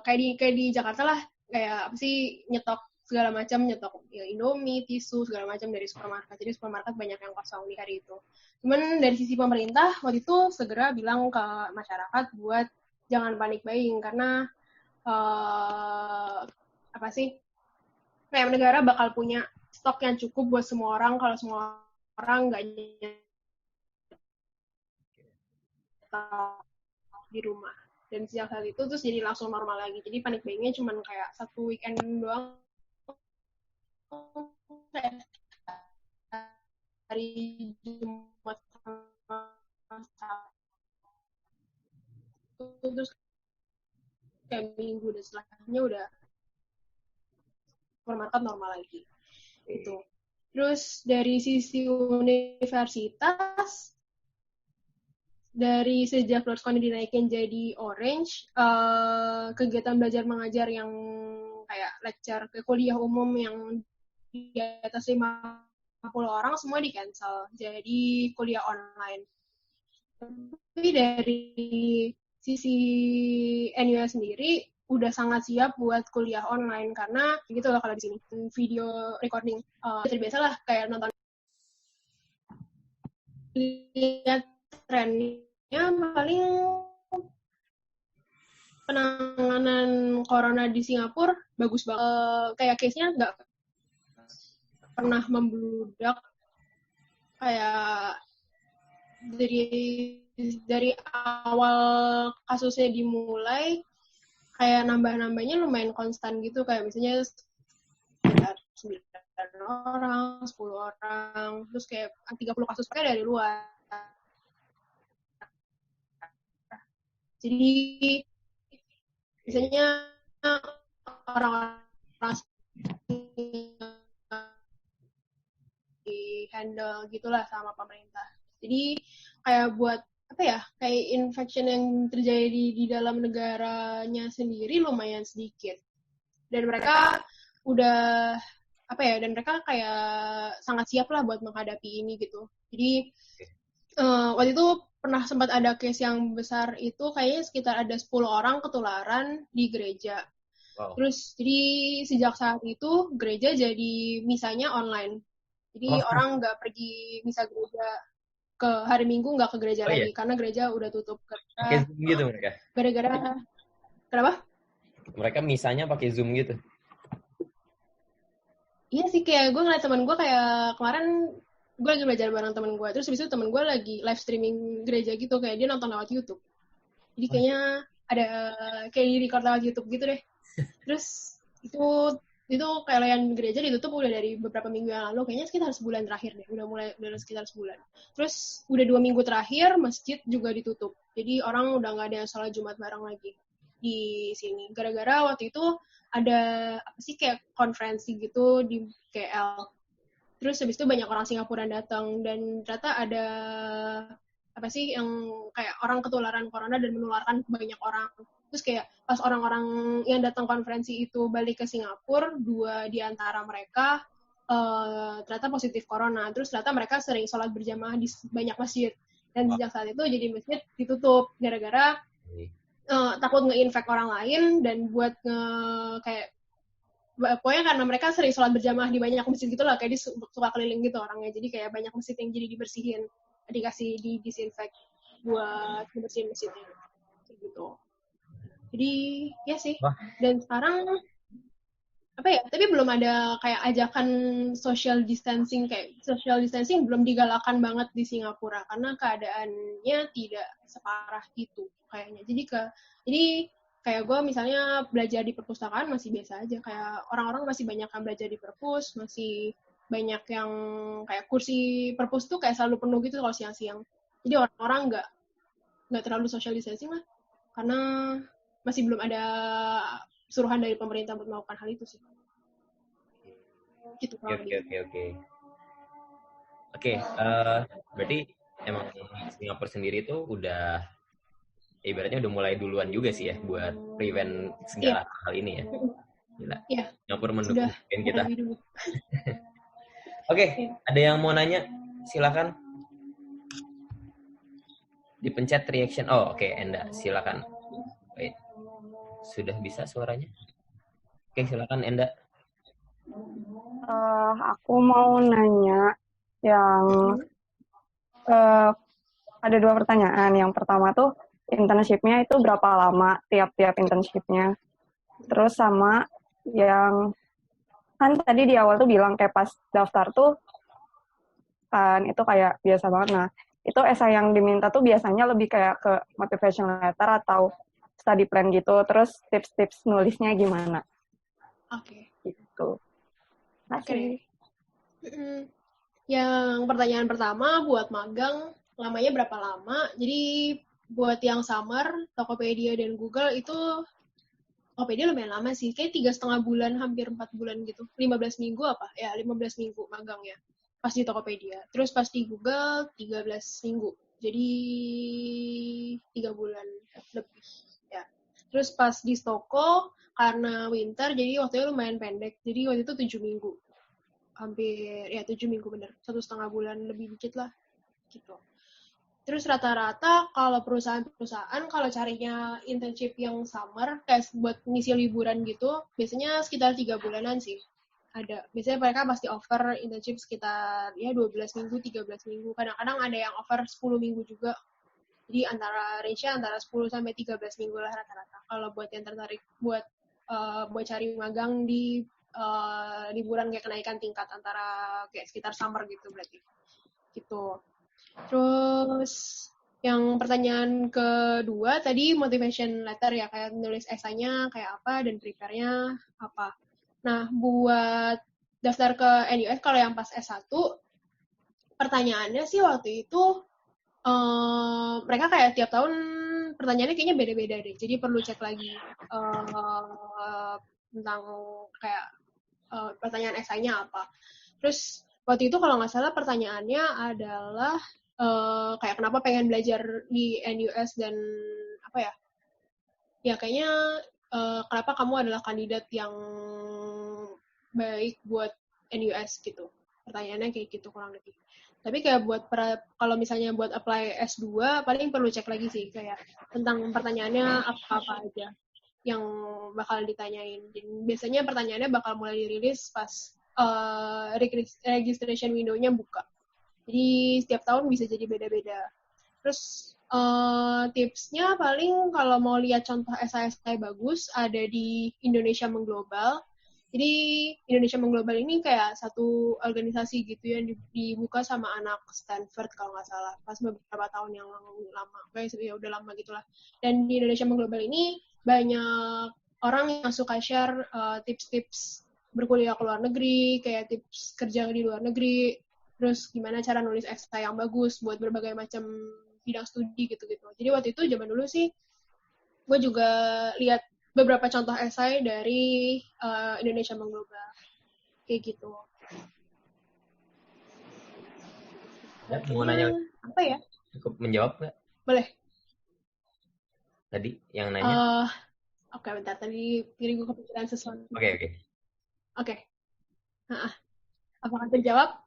kayak di Jakarta lah kayak apa sih nyetok segala macam, nyetok ya, Indomie, tisu segala macam dari supermarket. Jadi supermarket banyak yang kosong di hari itu. Cuman dari sisi pemerintah waktu itu segera bilang ke masyarakat buat jangan panik buying karena kayak negara bakal punya stok yang cukup buat semua orang kalau semua orang nggak di rumah. Dan sejak saat itu terus jadi langsung normal lagi. Jadi panik buyingnya cuman kayak satu weekend doang. Hari Jumat terus kayak minggu dan setelahnya udah supermarket normal lagi itu. Terus dari sisi universitas dari sejak Flexcon dinaikin jadi orange, kegiatan belajar mengajar yang kayak lecture ke kuliah umum yang di atas 50 orang semua di-cancel. Jadi kuliah online. Tapi dari sisi NUS sendiri udah sangat siap buat kuliah online karena gitu loh kalau di sini video recording terbiasa lah kayak nonton lihat trennya paling penanganan corona di Singapura bagus banget. Kayak case-nya nggak pernah membludak. Kayak dari awal kasusnya dimulai, kayak nambah-nambahnya lumayan konstan gitu. Kayak misalnya sekitar 9 orang, 10 orang, terus kayak 30 kasus pakai dari luar. Jadi biasanya orang-orang di handle gitulah sama pemerintah. Jadi kayak buat apa ya, kayak infection yang terjadi di dalam negaranya sendiri lumayan sedikit. Dan mereka udah apa ya, dan mereka kayak sangat siap lah buat menghadapi ini gitu. Jadi waktu itu pernah sempat ada case yang besar itu kayaknya sekitar ada 10 orang ketularan di gereja. Wow. Terus jadi sejak saat itu gereja jadi misanya online. Jadi orang nggak pergi misa gereja ke hari Minggu, nggak ke gereja lagi karena gereja udah tutup. Pakai Zoom gitu mereka? Gara-gara kenapa? Mereka misanya pakai Zoom gitu? Iya sih, kayak gue ngeliat temen gue kayak kemarin gue lagi belajar bareng temen gue, terus habis itu temen gue lagi live streaming gereja gitu, kayak dia nonton lewat YouTube. Jadi kayaknya ada kayak di record lewat YouTube gitu deh. Terus itu kayak layan gereja ditutup udah dari beberapa minggu yang lalu, kayaknya sekitar sebulan terakhir deh, udah sekitar sebulan. Terus udah 2 minggu terakhir masjid juga ditutup, jadi orang udah nggak ada yang sholat Jumat bareng lagi di sini. Gara-gara waktu itu ada apa sih kayak konferensi gitu di KL. Terus habis itu banyak orang Singapura yang datang dan ternyata ada apa sih yang kayak orang ketularan corona dan menularkan ke banyak orang. Terus kayak pas orang-orang yang datang konferensi itu balik ke Singapura, 2 di antara mereka ternyata positif corona. Terus ternyata mereka sering sholat berjamaah di banyak masjid. Dan sejak saat itu jadi masjid ditutup gara-gara takut nge-infect orang lain dan buat kayak pokoknya karena mereka sering sholat berjamaah di banyak masjid gitu lah, kayak dia suka keliling gitu orangnya. Jadi kayak banyak masjid yang jadi dibersihin, dikasih di disinfect buat bersihin masjidnya gitu. Jadi ya sih. Dan sekarang apa ya, tapi belum ada kayak ajakan social distancing belum digalakan banget di Singapura karena keadaannya tidak separah itu kayaknya. Jadi kayak gue misalnya belajar di perpustakaan masih biasa aja, kayak orang-orang masih banyak yang belajar di perpus, masih banyak yang kayak kursi perpus tuh kayak selalu penuh gitu kalau siang-siang. Jadi orang-orang nggak terlalu social distancing lah, karena masih belum ada suruhan dari pemerintah buat melakukan hal itu sih. Gitu. Oke, berarti emang Singapura sendiri tuh udah ibaratnya udah mulai duluan juga sih ya buat prevent segala hal ini ya. Gila. Yeah. Singapura mendukung kita. Oke, ada yang mau nanya? Silakan. Dipencet reaction. Oh, oke, Enda, silakan. Wait. Sudah bisa suaranya? Oke, silakan Enda. Aku mau nanya yang ada 2 pertanyaan. Yang pertama tuh internship-nya itu berapa lama tiap-tiap internship-nya? Terus sama yang kan tadi di awal tuh bilang kayak pas daftar tuh kan itu kayak biasa banget. Nah, itu esai yang diminta tuh biasanya lebih kayak ke motivation letter atau study plan gitu. Terus tips-tips nulisnya gimana? Oke. Gitu. Oke. Yang pertanyaan pertama buat magang lamanya berapa lama? Jadi buat yang summer, Tokopedia dan Google itu Tokopedia lumayan lama sih, kayak 3,5 bulan, hampir 4 bulan gitu. 15 minggu apa? Ya, 15 minggu magangnya pas di Tokopedia. Terus pas di Google 13 minggu. Jadi 3 bulan lebih ya. Terus pas di Stoko karena winter jadi waktunya lumayan pendek. Jadi waktu itu 7 minggu. Hampir ya 7 minggu bener. 1,5 bulan lebih dikit lah gitu. Terus rata-rata kalau perusahaan-perusahaan kalau carinya internship yang summer kayak buat ngisi liburan gitu, biasanya sekitar 3 bulanan sih. Ada. Biasanya mereka pasti offer internship sekitar ya 12 minggu, 13 minggu. Kadang-kadang ada yang offer 10 minggu juga. Jadi range-nya antara 10 sampai 13 minggu lah rata-rata. Kalau buat yang tertarik buat cari magang di liburan kayak kenaikan tingkat antara kayak sekitar summer gitu berarti. Gitu. Terus yang pertanyaan kedua tadi motivation letter ya, kayak nulis esainya kayak apa dan prepare-nya apa. Nah, buat daftar ke NUS kalau yang pas S1, pertanyaannya sih waktu itu mereka kayak tiap tahun pertanyaannya kayaknya beda-beda deh. Jadi perlu cek lagi tentang kayak pertanyaan esainya apa. Terus waktu itu kalau nggak salah pertanyaannya adalah kayak kenapa pengen belajar di NUS dan apa ya? Ya kayaknya kenapa kamu adalah kandidat yang baik buat NUS gitu. Pertanyaannya kayak gitu kurang lebih. Tapi kayak buat kalau misalnya buat apply S2 paling perlu cek lagi sih kayak tentang pertanyaannya apa-apa aja yang bakal ditanyain. Dan biasanya pertanyaannya bakal mulai dirilis pas registration window-nya buka. Jadi setiap tahun bisa jadi beda-beda. Terus tipsnya paling kalau mau lihat contoh esai-esai bagus ada di Indonesia Mengglobal. Jadi Indonesia Mengglobal ini kayak satu organisasi gitu yang dibuka sama anak Stanford kalau nggak salah pas beberapa tahun yang lama, kayak ya udah lama gitulah. Dan di Indonesia Mengglobal ini banyak orang yang suka share tips-tips berkuliah ke luar negeri, kayak tips kerja di luar negeri, terus gimana cara nulis esai yang bagus buat berbagai macam bidang studi gitu-gitu. Jadi waktu itu zaman dulu sih, gue juga lihat beberapa contoh esai dari Indonesia Mengglobal. Kayak gitu. Ya, mau nanya apa ya? Cukup menjawab nggak? Boleh. Tadi yang nanya? Oke, bentar. Tadi gue kepikiran sesuatu. Oke. Apakah terjawab?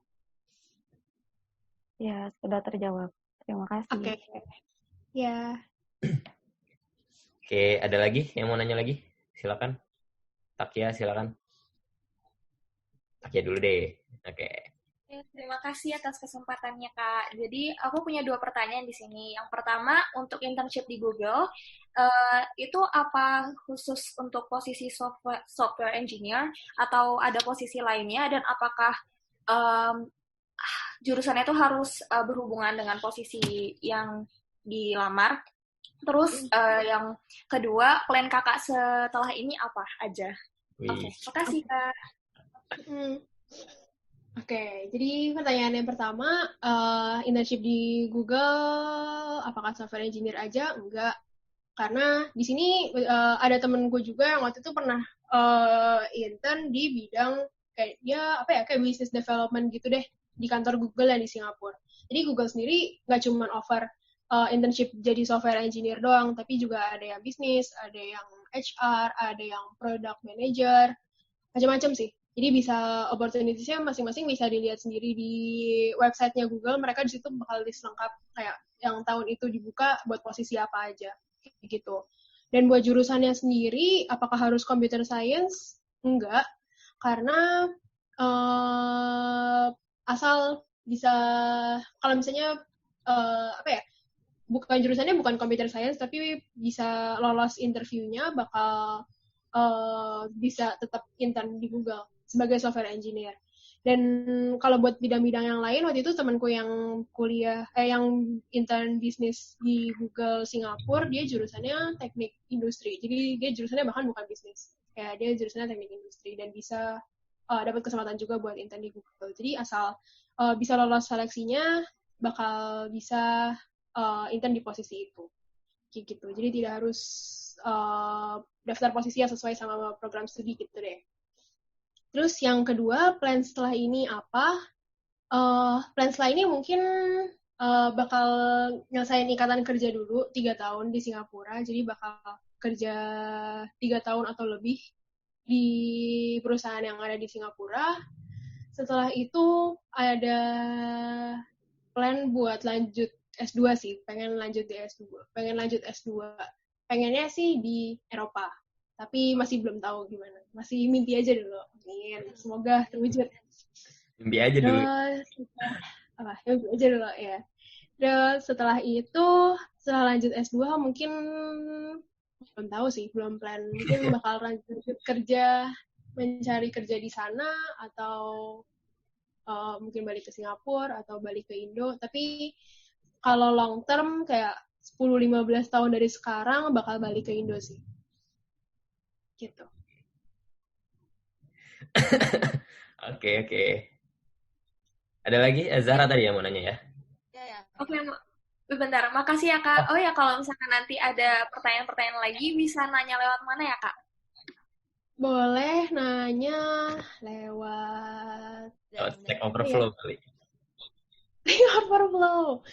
Ya, sudah terjawab. Terima kasih. Oke. Ya. Oke, ada lagi yang mau nanya lagi? Silakan. Takia, silakan. Takia dulu deh. Oke. Terima kasih atas kesempatannya, Kak. Jadi, aku punya 2 pertanyaan di sini. Yang pertama, untuk internship di Google, itu apa khusus untuk posisi software engineer atau ada posisi lainnya? Dan apakah jurusannya itu harus berhubungan dengan posisi yang dilamar? Terus yang kedua, plan Kakak setelah ini apa aja? Oke, makasih, Kak. Oke, jadi pertanyaan yang pertama, internship di Google, apakah software engineer aja? Enggak. Karena di sini ada temenku juga yang waktu itu pernah intern di bidang kayak business development gitu deh, di kantor Google yang di Singapura. Jadi Google sendiri nggak cuma offer internship jadi software engineer doang, tapi juga ada yang bisnis, ada yang HR, ada yang product manager, macam-macam sih. Jadi bisa opportunity-nya masing-masing bisa dilihat sendiri di website-nya Google. Mereka di situ bakal list lengkap kayak yang tahun itu dibuka buat posisi apa aja gitu. Dan buat jurusannya sendiri, apakah harus computer science? Enggak, karena asal bisa kalau misalnya bukan jurusannya bukan computer science tapi bisa lolos interviewnya bakal bisa tetap intern di Google sebagai software engineer. Dan kalau buat bidang-bidang yang lain, waktu itu temanku yang yang intern bisnis di Google Singapura, dia jurusannya teknik industri. Jadi dia jurusannya bahkan bukan bisnis. Kayak dia jurusannya teknik industri dan bisa dapat kesempatan juga buat intern di Google. Jadi asal bisa lolos seleksinya, bakal bisa intern di posisi itu. Kayak gitu. Jadi tidak harus daftar posisi yang sesuai sama program studi gitu deh. Terus yang kedua, plan setelah ini apa? Plan setelah ini mungkin bakal nyelesain ikatan kerja dulu 3 tahun di Singapura, jadi bakal kerja 3 tahun atau lebih di perusahaan yang ada di Singapura. Setelah itu ada plan buat lanjut S2 sih, pengen lanjut S2. Pengennya sih di Eropa, tapi masih belum tahu gimana. Masih mimpi aja dulu. Amin. Semoga terwujud. Mimpi aja dulu. Mimpi aja dulu ya. Terus setelah itu, setelah lanjut S2 mungkin belum tahu sih, belum plan. Mungkin bakal lanjut kerja, mencari kerja di sana, atau mungkin balik ke Singapura, atau balik ke Indo. Tapi kalau long term, kayak 10-15 tahun dari sekarang, bakal balik ke Indo sih. Gitu. Oke. Ada lagi? Zahra tadi yang mau nanya ya? Ya. Oke, bentar. Makasih ya, Kak. Oh ya, kalau misalkan nanti ada pertanyaan-pertanyaan lagi, bisa nanya lewat mana ya, Kak? Boleh nanya lewat Stack Overflow kali. Stack Overflow.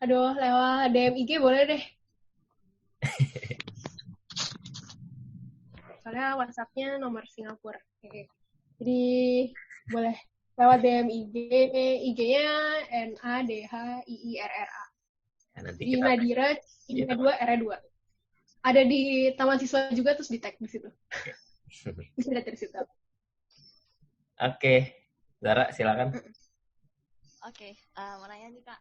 Aduh, lewat DM IG boleh deh. Soalnya WhatsApp-nya nomor Singapura. Oke. Jadi boleh lewat DM IG. IG-nya NADHIIRRA. Ya, nanti Di kita Nadira, I-nya 2, R-nya 2. Ada di Taman Siswa juga, terus di tag di situ. Bisa lihat dari situ. Oke. Zara, silakan. Oke, mau nanya nih Kak.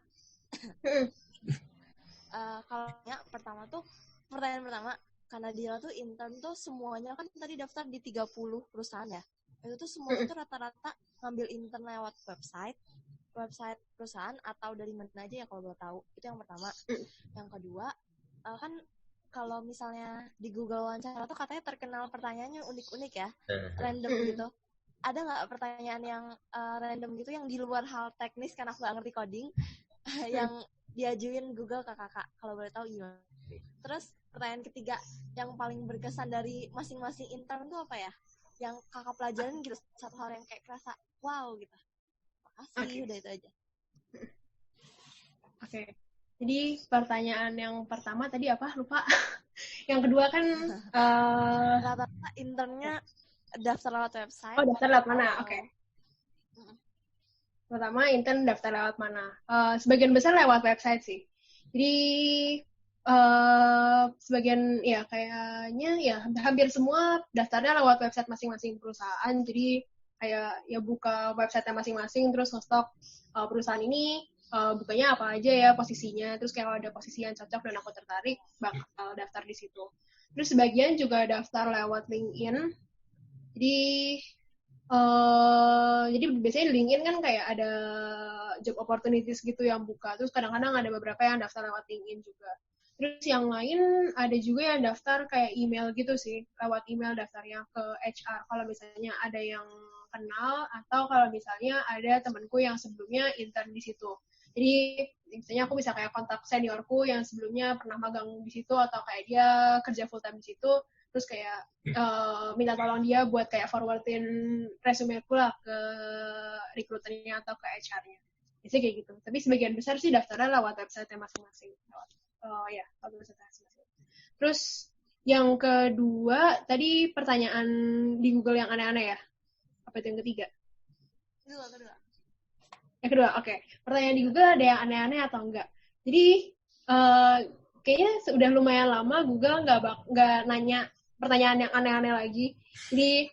Kalau pertanyaan pertama, karena dia tuh intern tuh semuanya kan tadi daftar di 30 perusahaan ya. Itu tuh semua itu rata-rata ngambil intern lewat website perusahaan atau dari mana aja ya kalau boleh tahu. Itu yang pertama. Yang kedua, kan kalau misalnya di Google wawancara tuh katanya terkenal pertanyaannya unik-unik ya, random gitu. Ada nggak pertanyaan yang random gitu yang di luar hal teknis karena aku nggak ngerti coding yang diajuin Google ke kakak? Kalau boleh tahu gimana? Terus pertanyaan ketiga, yang paling berkesan dari masing-masing intern tuh apa ya? Yang kakak pelajarin gitu, satu hal yang kayak kerasa wow gitu. Makasih, udah itu aja. Oke. Jadi pertanyaan yang pertama tadi apa? Lupa. Yang kedua kan rata-rata internnya daftar lewat website. Oh, daftar lewat mana? Oke. Pertama, intern daftar lewat mana? Sebagian besar lewat website sih. Jadi sebagian ya kayaknya ya hampir semua daftarnya lewat website masing-masing perusahaan. Jadi kayak ya buka website masing-masing terus nge-stok perusahaan ini bukanya apa aja ya posisinya, terus kalau ada posisi yang cocok dan aku tertarik bakal daftar di situ. Terus sebagian juga daftar lewat LinkedIn. Jadi biasanya di LinkedIn kan kayak ada job opportunities gitu yang buka, terus kadang-kadang ada beberapa yang daftar lewat LinkedIn juga. Terus yang lain ada juga yang daftar kayak email gitu sih, lewat email daftarnya ke HR kalau misalnya ada yang kenal, atau kalau misalnya ada temanku yang sebelumnya intern di situ. Jadi misalnya aku bisa kayak kontak seniorku yang sebelumnya pernah magang di situ atau kayak dia kerja full time di situ, terus kayak minta tolong dia buat kayak forwardin resume aku lah ke recruiternya atau ke HR-nya. Biasanya kayak gitu. Tapi sebagian besar sih daftarnya lewat website masing-masing. Lewat website masing-masing. Terus yang kedua, tadi pertanyaan di Google yang aneh-aneh ya? Apa itu yang ketiga? Kedua. Yang kedua, oke. Pertanyaan di Google ada yang aneh-aneh atau enggak? Jadi, kayaknya sudah lumayan lama Google nggak nanya pertanyaan yang aneh-aneh lagi. Jadi,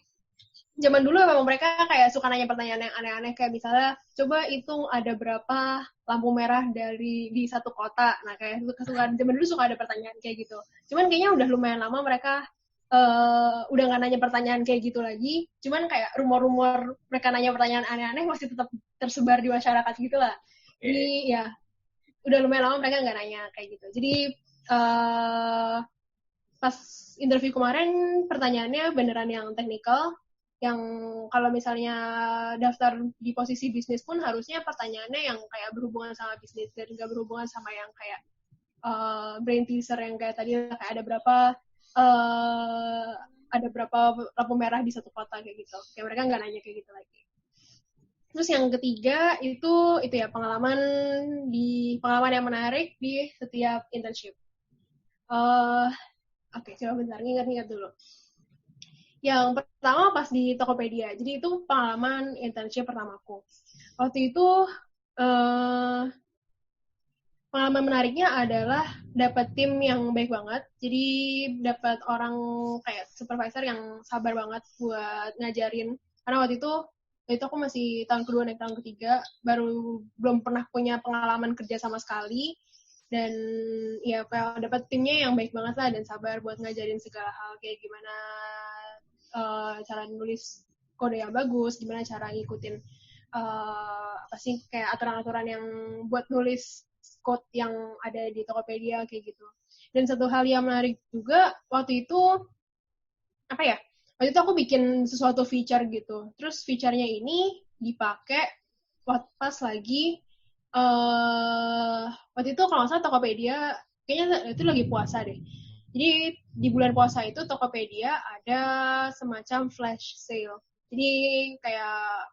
zaman dulu memang mereka kayak suka nanya pertanyaan yang aneh-aneh, kayak misalnya, coba hitung ada berapa lampu merah di satu kota. Nah, kayak zaman dulu suka ada pertanyaan kayak gitu. Cuman kayaknya udah lumayan lama mereka udah nggak nanya pertanyaan kayak gitu lagi, cuman kayak rumor-rumor mereka nanya pertanyaan aneh-aneh masih tetap tersebar di masyarakat gitu lah. Jadi ya udah lumayan lama mereka nggak nanya kayak gitu. Jadi pas interview kemarin pertanyaannya beneran yang teknikal, yang kalau misalnya daftar di posisi bisnis pun harusnya pertanyaannya yang kayak berhubungan sama bisnis dan nggak berhubungan sama yang kayak brain teaser yang kayak tadi kayak ada berapa lampu merah di satu kota kayak gitu. Kayak mereka nggak nanya kayak gitu lagi. Terus yang ketiga itu ya pengalaman yang menarik di setiap internship. Oke, coba bentar ingat-ingat dulu. Yang pertama pas di Tokopedia. Jadi itu pengalaman internship pertamaku. Waktu itu pengalaman menariknya adalah dapat tim yang baik banget. Jadi dapat orang kayak supervisor yang sabar banget buat ngajarin. Karena waktu itu aku masih tahun kedua naik tahun ketiga, belum pernah punya pengalaman kerja sama sekali. Dan ya dapat timnya yang baik banget lah dan sabar buat ngajarin segala hal kayak gimana cara nulis kode yang bagus, gimana cara ngikutin kayak aturan-aturan yang buat nulis code yang ada di Tokopedia kayak gitu. Dan satu hal yang menarik juga waktu itu waktu itu aku bikin sesuatu feature gitu. Terus feature-nya ini dipakai pas lagi waktu itu kalau nggak salah Tokopedia kayaknya itu lagi puasa deh. Jadi di bulan puasa itu Tokopedia ada semacam flash sale. Jadi kayak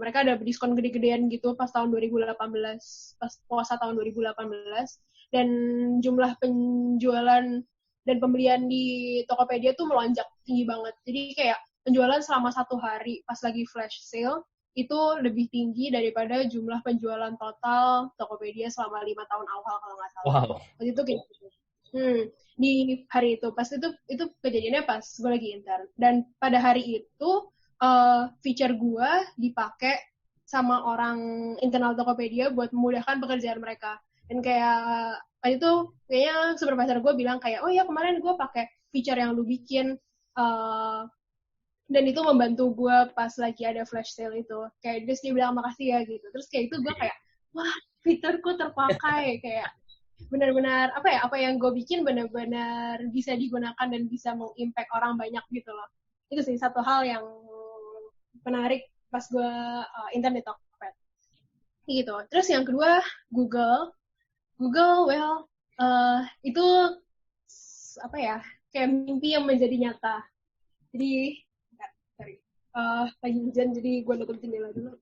mereka ada diskon gede-gedean gitu pas tahun 2018, pas puasa tahun 2018, dan jumlah penjualan dan pembelian di Tokopedia tuh melonjak tinggi banget. Jadi kayak penjualan selama 1 hari pas lagi flash sale itu lebih tinggi daripada jumlah penjualan total Tokopedia selama 5 tahun awal kalau nggak salah. Wow. Waktu itu kayak gitu. Di hari itu, pas itu kejadiannya pas gue lagi intern. Dan pada hari itu feature gue dipakai sama orang internal Tokopedia buat memudahkan pekerjaan mereka. Dan kayak waktu itu kayaknya supervisor gue bilang kayak, oh ya kemarin gue pakai feature yang lu bikin, dan itu membantu gue pas lagi ada flash sale itu. Kayak dia bilang makasih ya gitu. Terus kayak itu gue kayak, wah fiturku terpakai kayak benar-benar apa yang gue bikin benar-benar bisa digunakan dan bisa mengimpact orang banyak gitu loh. Itu sih satu hal yang menarik pas gue intern di Tokped. Gitu. Terus yang kedua Google, itu kayak mimpi yang menjadi nyata. Jadi lagi hujan jadi gue nutup jendela dulu.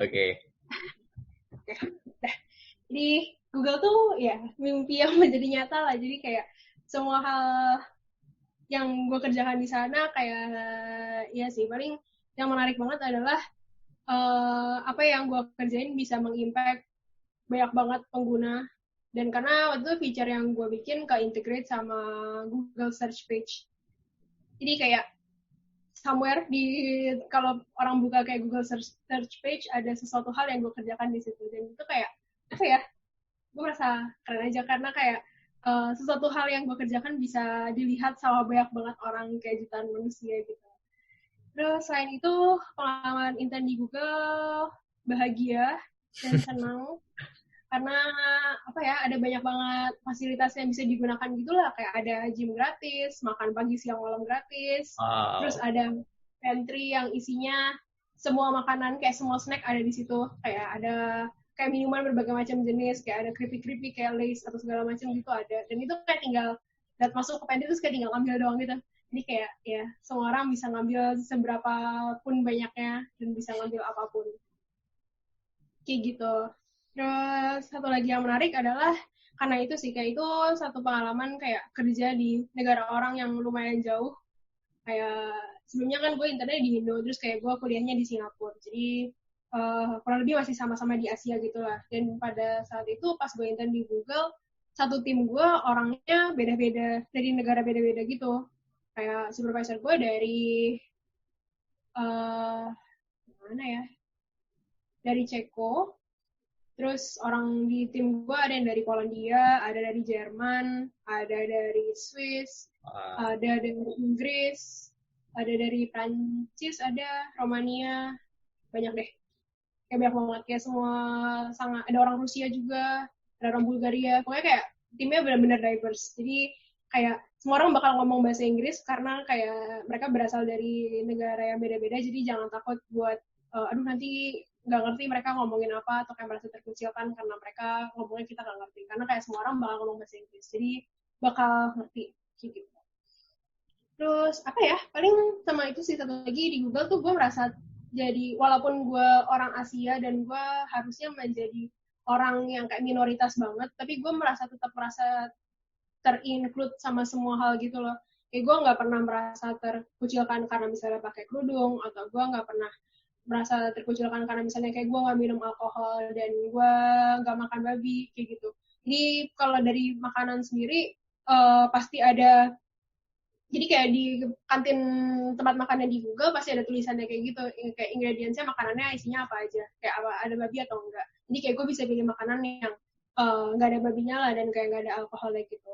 Oke. Jadi Google tuh ya mimpi yang menjadi nyata lah. Jadi kayak semua hal yang gue kerjakan di sana kayak ya sih paling yang menarik banget adalah apa yang gue kerjain bisa mengimpact banyak banget pengguna. Dan karena waktu itu feature yang gue bikin ke-integrate sama Google Search Page. Jadi kayak somewhere kalau orang buka kayak Google Search Page ada sesuatu hal yang gue kerjakan di situ. Dan itu kayak gue merasa keren aja karena kayak sesuatu hal yang gue kerjakan bisa dilihat sama banyak banget orang kayak jutaan manusia gitu. Terus selain itu pengalaman intern di Google bahagia dan senang karena ada banyak banget fasilitas yang bisa digunakan gitulah, kayak ada gym gratis, makan pagi siang malam gratis. Wow. Terus ada pantry yang isinya semua makanan kayak semua snack ada di situ, kayak ada kayak minuman berbagai macam jenis, kayak ada keripik-keripik kayak Lay's atau segala macam gitu ada. Dan itu kayak tinggal masuk ke pantry terus kayak tinggal ambil doang gitu. Jadi kayak ya semua orang bisa ngambil seberapa pun banyaknya dan bisa ngambil apapun. Kayak gitu. Terus satu lagi yang menarik adalah karena itu sih kayak itu satu pengalaman kayak kerja di negara orang yang lumayan jauh. Kayak sebelumnya kan gue internnya di Indo, terus kayak gue kuliahnya di Singapura. Jadi kurang lebih masih sama-sama di Asia gitu lah. Dan pada saat itu pas gue intern di Google, satu tim gue orangnya beda-beda, dari negara beda-beda gitu. Kayak supervisor gue dari mana ya? Dari Ceko. Terus orang di tim gue ada yang dari Polandia, ada dari Jerman, ada dari Swiss, ada dari Inggris, ada dari Prancis, ada Romania, banyak deh. Kayak banyak banget, kayak semua sangat, ada orang Rusia juga, ada orang Bulgaria, pokoknya kayak timnya benar-benar diverse. Jadi kayak semua orang bakal ngomong bahasa Inggris karena kayak mereka berasal dari negara yang beda-beda, jadi jangan takut buat, aduh nanti nggak ngerti mereka ngomongin apa atau kayak merasa terkucilkan karena mereka ngomongnya kita nggak ngerti, karena kayak semua orang bakal ngomong bahasa Inggris jadi bakal ngerti gitu. Terus paling sama itu sih satu lagi di Google tuh gue merasa jadi walaupun gue orang Asia dan gue harusnya menjadi orang yang kayak minoritas banget, tapi gue tetap merasa terinclude sama semua hal gitu loh. Kayak gue nggak pernah merasa terkucilkan karena misalnya pakai kerudung, atau gue nggak pernah merasa terkucilkan karena misalnya kayak gue nggak minum alkohol dan gue nggak makan babi kayak gitu. Jadi kalau dari makanan sendiri pasti ada. Jadi kayak di kantin tempat makannya di Google pasti ada tulisannya kayak gitu, kayak ingredientsnya makanannya isinya apa aja, kayak apa ada babi atau enggak. Jadi kayak gue bisa pilih makanan yang nggak ada babinya lah dan kayak nggak ada alkoholnya gitu.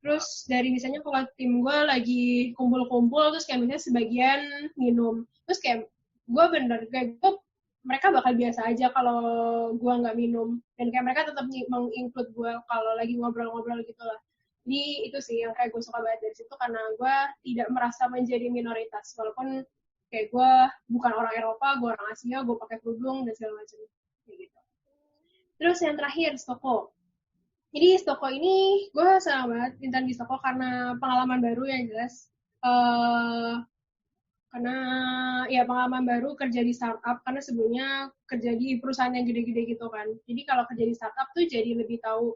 Terus dari misalnya kalau tim gue lagi kumpul-kumpul terus kayak misalnya sebagian minum, terus kayak gue kayak gue mereka bakal biasa aja kalau gue nggak minum, dan kayak mereka tetap menginclude gue kalau lagi ngobrol-ngobrol gitu lah. Jadi itu sih yang kayak gue suka banget dari situ, karena gue tidak merasa menjadi minoritas walaupun kayak gue bukan orang Eropa, gue orang Asia, gue pakai kerudung dan segala macam kayak gitu. Terus yang terakhir Stoko. Jadi Stoko ini gue senang banget intern di Stoko karena pengalaman baru yang jelas. Karena ya pengalaman baru kerja di startup, karena sebelumnya kerja di perusahaan yang gede-gede gitu kan. Jadi kalau kerja di startup tuh jadi lebih tahu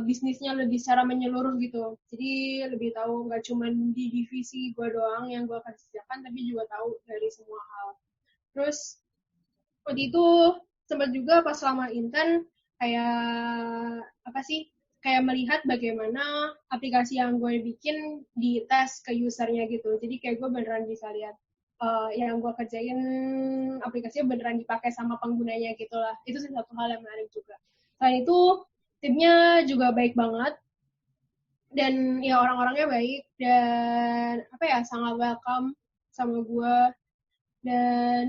bisnisnya lebih secara menyeluruh gitu. Jadi lebih tahu nggak cuma di divisi gue doang yang gue kerjakan, tapi juga tahu dari semua hal. Terus waktu itu sempat juga pas selama intern kayak melihat bagaimana aplikasi yang gue bikin di tes ke usernya gitu. Jadi kayak gue beneran bisa lihat yang gue kerjain aplikasinya beneran dipakai sama penggunanya gitu lah. Itu satu hal yang menarik juga. Selain itu timnya juga baik banget dan ya orang-orangnya baik dan sangat welcome sama gue, dan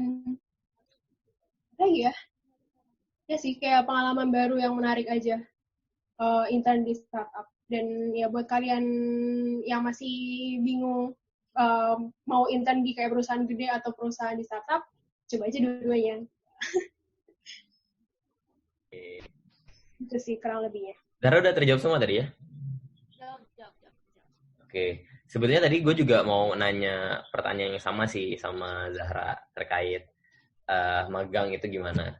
ya sih kayak pengalaman baru yang menarik aja intern di startup. Dan ya buat kalian yang masih bingung mau intern di kayak perusahaan gede atau perusahaan di startup, coba aja dua-duanya. Itu sih kurang lebihnya. Zahra udah terjawab semua tadi ya? Jawab. Oke. Sebetulnya tadi gue juga mau nanya pertanyaan yang sama sih sama Zahra terkait magang itu gimana.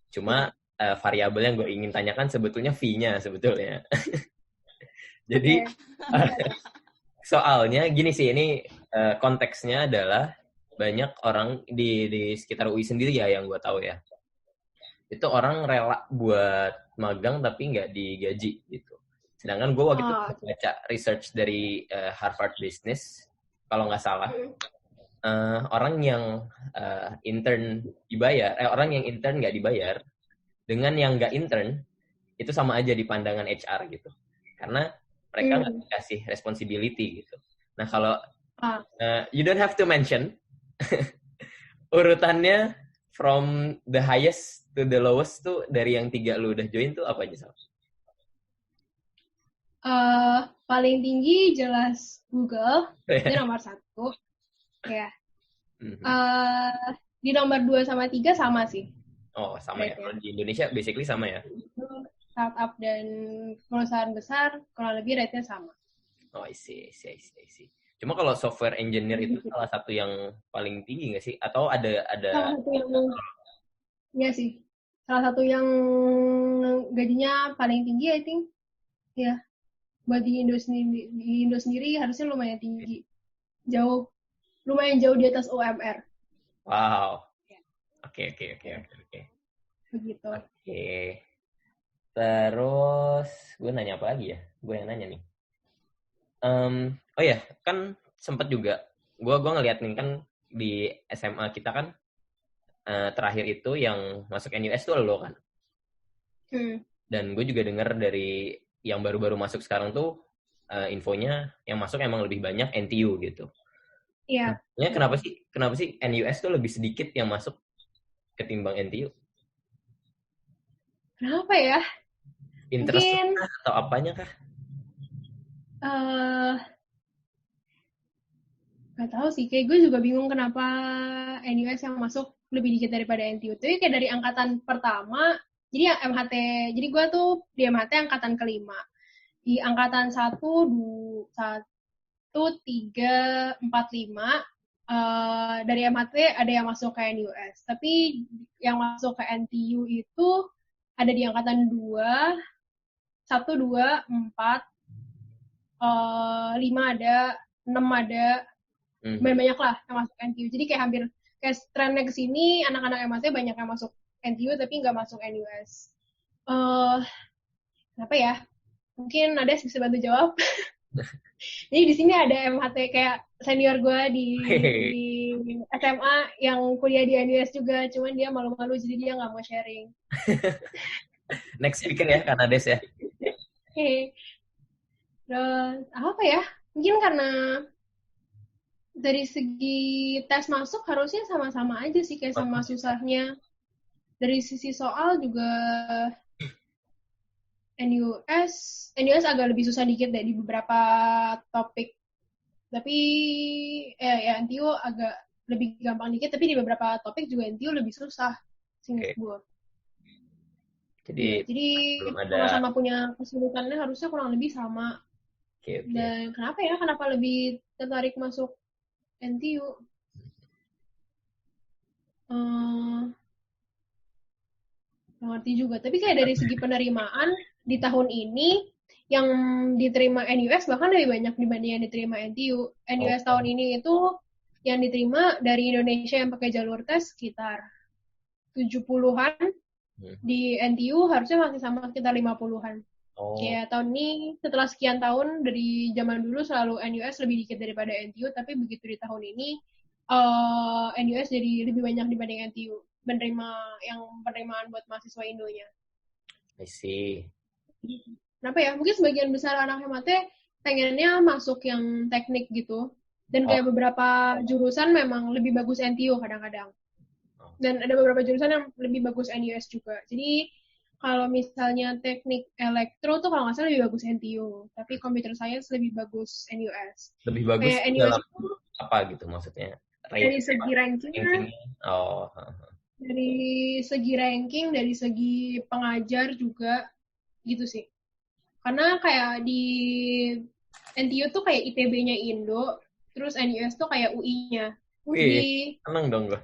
Cuma variabel yang gue ingin tanyakan sebetulnya fee-nya sebetulnya. Jadi soalnya gini sih, ini konteksnya adalah banyak orang di sekitar UI sendiri ya yang gue tahu ya. Itu orang rela buat magang tapi nggak digaji gitu. Sedangkan gue waktu itu baca research dari Harvard Business, kalau nggak salah, orang yang intern dibayar, orang yang intern nggak dibayar dengan yang nggak intern itu sama aja di pandangan HR gitu, karena mereka nggak dikasih responsibility gitu. Nah kalau you don't have to mention urutannya from the highest to the lowest tuh dari yang 3 lu udah join tuh apa aja, Sal? Paling tinggi jelas Google, itu nomor 1. Ya. Di nomor 2 sama 3 sama sih. Oh, sama ya. Kalau di Indonesia basically sama ya. Startup dan perusahaan besar kurang lebih rate-nya sama. Oh, I see. Cuma kalau software engineer itu salah satu yang paling tinggi nggak sih? Atau ada? Salah satu yang, ya sih. Salah satu yang gajinya paling tinggi, I think. Ya, buat di Indo sendiri harusnya lumayan tinggi. Lumayan jauh di atas UMR. Wow. Oke. Begitu. Oke. Terus, gue nanya apa lagi ya? Gue yang nanya nih. Oh ya, kan sempat juga gue ngeliat nih kan di SMA kita kan terakhir itu yang masuk NUS tuh lo kan. Dan gue juga dengar dari yang baru-baru masuk sekarang tuh infonya yang masuk emang lebih banyak NTU gitu. Iya. Ya, kenapa sih NUS tuh lebih sedikit yang masuk ketimbang NTU? Kenapa ya? Interest mungkin atau apanya kah? Gak tahu sih, kayak gue juga bingung kenapa NUS yang masuk lebih dikit daripada NTU. Tapi kayak dari angkatan pertama, jadi MHT, jadi gue tuh di MHT angkatan kelima. Di angkatan 1, 2, 1, 3, 4, 5, dari MHT ada yang masuk ke NUS. Tapi yang masuk ke NTU itu ada di angkatan 2, 1, 2, 4, 5 ada, 6 ada, banyak lah yang masuk NTU. Jadi kayak hampir kayak trennya ke sini anak-anak MHT banyak yang masuk NTU tapi nggak masuk NUS. Kenapa ya? Mungkin Ades bisa bantu jawab. Jadi di sini ada MHT kayak senior gue di SMA yang kuliah di NUS juga, cuman dia malu-malu jadi dia nggak mau sharing. Next speaker ya, kan Ades ya. Terus apa ya? Mungkin karena dari segi tes masuk harusnya sama-sama aja sih, kayak sama susahnya. Dari sisi soal juga NUS agak lebih susah dikit deh di beberapa topik. Tapi ya NTU agak lebih gampang dikit, tapi di beberapa topik juga NTU lebih susah seingat gue. Jadi sama-sama punya kesulitannya harusnya kurang lebih sama. Dan kenapa lebih tertarik masuk NTU? Nggak ngerti juga. Tapi kayak dari segi penerimaan di tahun ini yang diterima NUS bahkan lebih banyak dibanding yang diterima NTU. NUS tahun ini itu yang diterima dari Indonesia yang pakai jalur tes sekitar 70-an. Di NTU harusnya masih sama sekitar 50-an. Kayak tahun ini setelah sekian tahun dari zaman dulu selalu NUS lebih dikit daripada NTU, tapi begitu di tahun ini NUS jadi lebih banyak dibanding NTU penerimaan buat mahasiswa Indonya. I see. Kenapa ya? Mungkin sebagian besar anak MHT pengennya masuk yang teknik gitu. Dan kayak beberapa jurusan memang lebih bagus NTU kadang-kadang. Dan ada beberapa jurusan yang lebih bagus NUS juga. Jadi kalau misalnya teknik elektro tuh kalau nggak salah lebih bagus NTU. Tapi computer science lebih bagus NUS. Lebih bagus kayak NUS itu apa gitu maksudnya? Dari segi rankingnya. Dari segi ranking, dari segi pengajar juga gitu sih. Karena kayak di NTU tuh kayak ITB-nya Indo, terus NUS tuh kayak UI-nya. Seneng dong gue.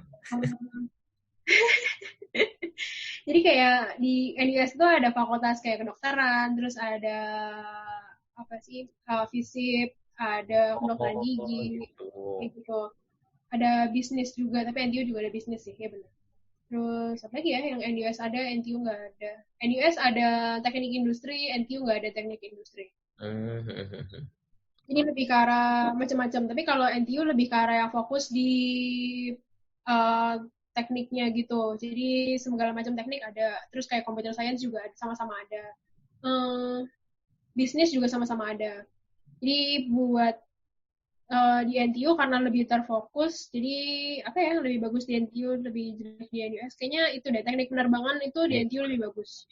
Jadi kayak di NUS tuh ada fakultas kayak kedokteran, terus ada FISIP, ada kedokteran gigi, gitu. Ada bisnis juga, tapi NTU juga ada bisnis sih, ya benar. Terus apa lagi ya yang NUS ada, NTU nggak ada. NUS ada teknik industri, NTU nggak ada teknik industri. Ini lebih ke arah macam-macam. Tapi kalau NTU lebih ke arah yang fokus di tekniknya gitu. Jadi segala macam teknik ada. Terus kayak computer science juga sama-sama ada. Bisnis juga sama-sama ada. Jadi buat di NTU karena lebih terfokus, jadi lebih bagus di NTU, lebih jelek di NUS. Kayaknya itu deh, teknik penerbangan itu di NTU lebih bagus.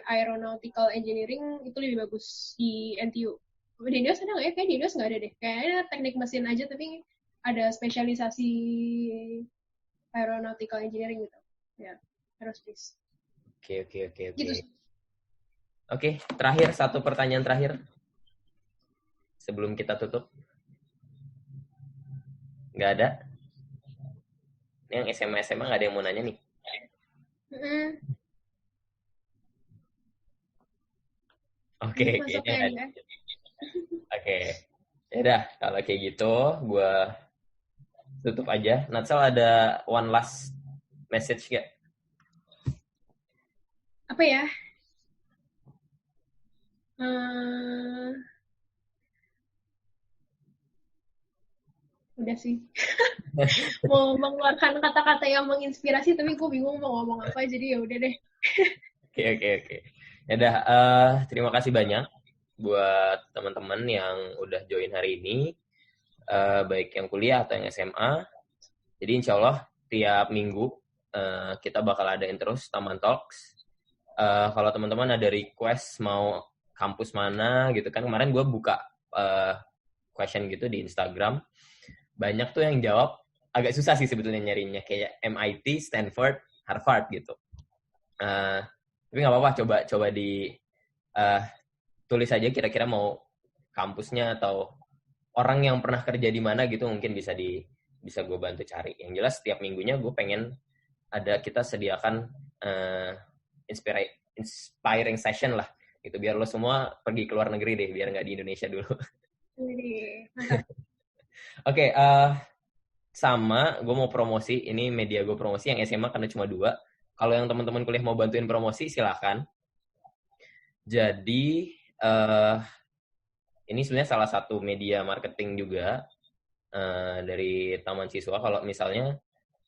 Aeronautical engineering itu lebih bagus di NTU. Di NUS ada nggak ya? Kayak di NUS nggak ada deh. Kayaknya teknik mesin aja, tapi ada spesialisasi aeronautical engineering gitu. Ya, aerospace. Oke. Gitu. Oke, terakhir, satu pertanyaan terakhir. Sebelum kita tutup. Nggak ada? Yang SMA nggak ada yang mau nanya nih? Oke, kayaknya ada. Oke. Yaudah, kalau kayak gitu, gue tutup aja. Natsal ada one last message nggak? Apa ya? Udah sih. Mau mengeluarkan kata-kata yang menginspirasi, tapi gue bingung mau ngomong apa, jadi ya udah deh. Oke. Yaudah, terima kasih banyak buat teman-teman yang udah join hari ini, baik yang kuliah atau yang SMA. Jadi insya Allah tiap minggu kita bakal adain terus Taman Talks. Kalau teman-teman ada request mau kampus mana gitu kan, kemarin gue buka question gitu di Instagram. Banyak tuh yang jawab, agak susah sih sebetulnya nyarinya, kayak MIT, Stanford, Harvard gitu. Tapi nggak apa-apa, coba di tulis aja kira-kira mau kampusnya atau orang yang pernah kerja di mana gitu, mungkin bisa bisa gue bantu cari. Yang jelas setiap minggunya gue pengen kita sediakan inspiring session lah, gitu, biar lo semua pergi ke luar negeri deh, biar nggak di Indonesia dulu. Oke, sama gue mau promosi, ini media gue promosi yang SMA karena cuma 2. Kalau yang teman-teman kuliah mau bantuin promosi, silakan. Jadi, ini sebenarnya salah satu media marketing juga dari Taman Siswa. Kalau misalnya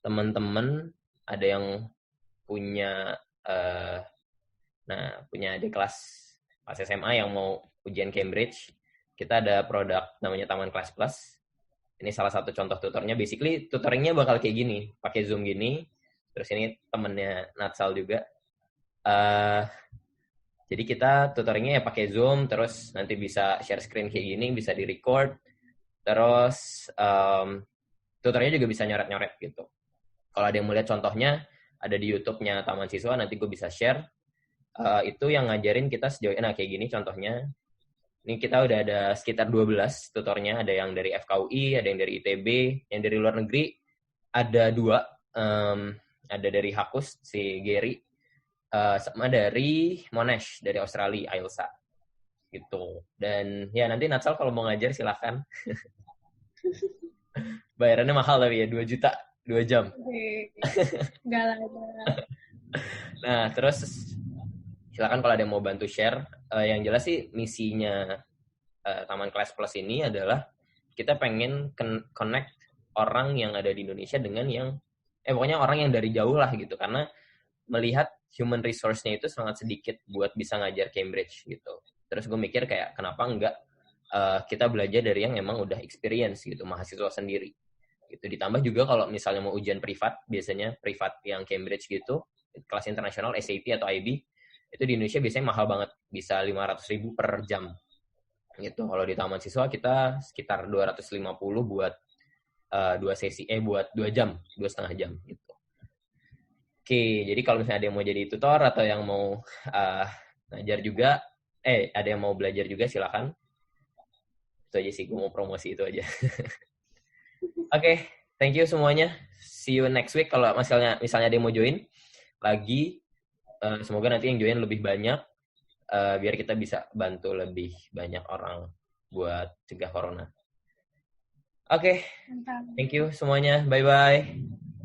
teman-teman ada yang punya punya adik kelas pas SMA yang mau ujian Cambridge, kita ada produk namanya Taman Kelas Plus. Ini salah satu contoh tutornya. Basically tutoringnya bakal kayak gini, pakai Zoom gini. Terus ini temennya Natsal juga. Jadi kita tutoringnya ya pakai Zoom, terus nanti bisa share screen kayak gini, bisa di-record. Terus tutornya juga bisa nyoret-nyoret gitu. Kalau ada yang mau lihat contohnya, ada di YouTube-nya Taman Siswa, nanti gue bisa share. Itu yang ngajarin kita sejauh ini. Nah, kayak gini contohnya. Ini kita udah ada sekitar 12 tutornya. Ada yang dari FKUI, ada yang dari ITB, yang dari luar negeri. Ada 2. Ada dari Hakus, si Gary. Sama dari Monash, dari Australia, Ailsa. Gitu. Dan ya nanti Natsal kalau mau ngajar silakan. Bayarannya mahal tapi ya, 2 juta, 2 jam. Enggak lah. Nah, terus silakan kalau ada yang mau bantu share. Yang jelas sih misinya Taman Kelas Plus ini adalah kita pengen connect orang yang ada di Indonesia dengan yang pokoknya orang yang dari jauh lah gitu, karena melihat human resource-nya itu sangat sedikit buat bisa ngajar Cambridge gitu. Terus gue mikir kayak kenapa enggak kita belajar dari yang emang udah experience gitu, mahasiswa sendiri gitu. Ditambah juga kalau misalnya mau ujian privat, biasanya privat yang Cambridge gitu, kelas internasional SAT atau IB, itu di Indonesia biasanya mahal banget, bisa 500.000 per jam gitu. Kalau di Taman Siswa kita sekitar 250 buat 2 sesi, buat 2 jam, 2,5 jam gitu. Oke, jadi kalau misalnya ada yang mau jadi tutor atau yang mau ngajar juga, ada yang mau belajar juga, silakan. Itu aja sih, gue mau promosi itu aja. Oke, thank you semuanya. See you next week. Kalau misalnya ada yang mau join lagi, semoga nanti yang join lebih banyak, biar kita bisa bantu lebih banyak orang buat cegah corona. Oke, thank you semuanya. Bye-bye.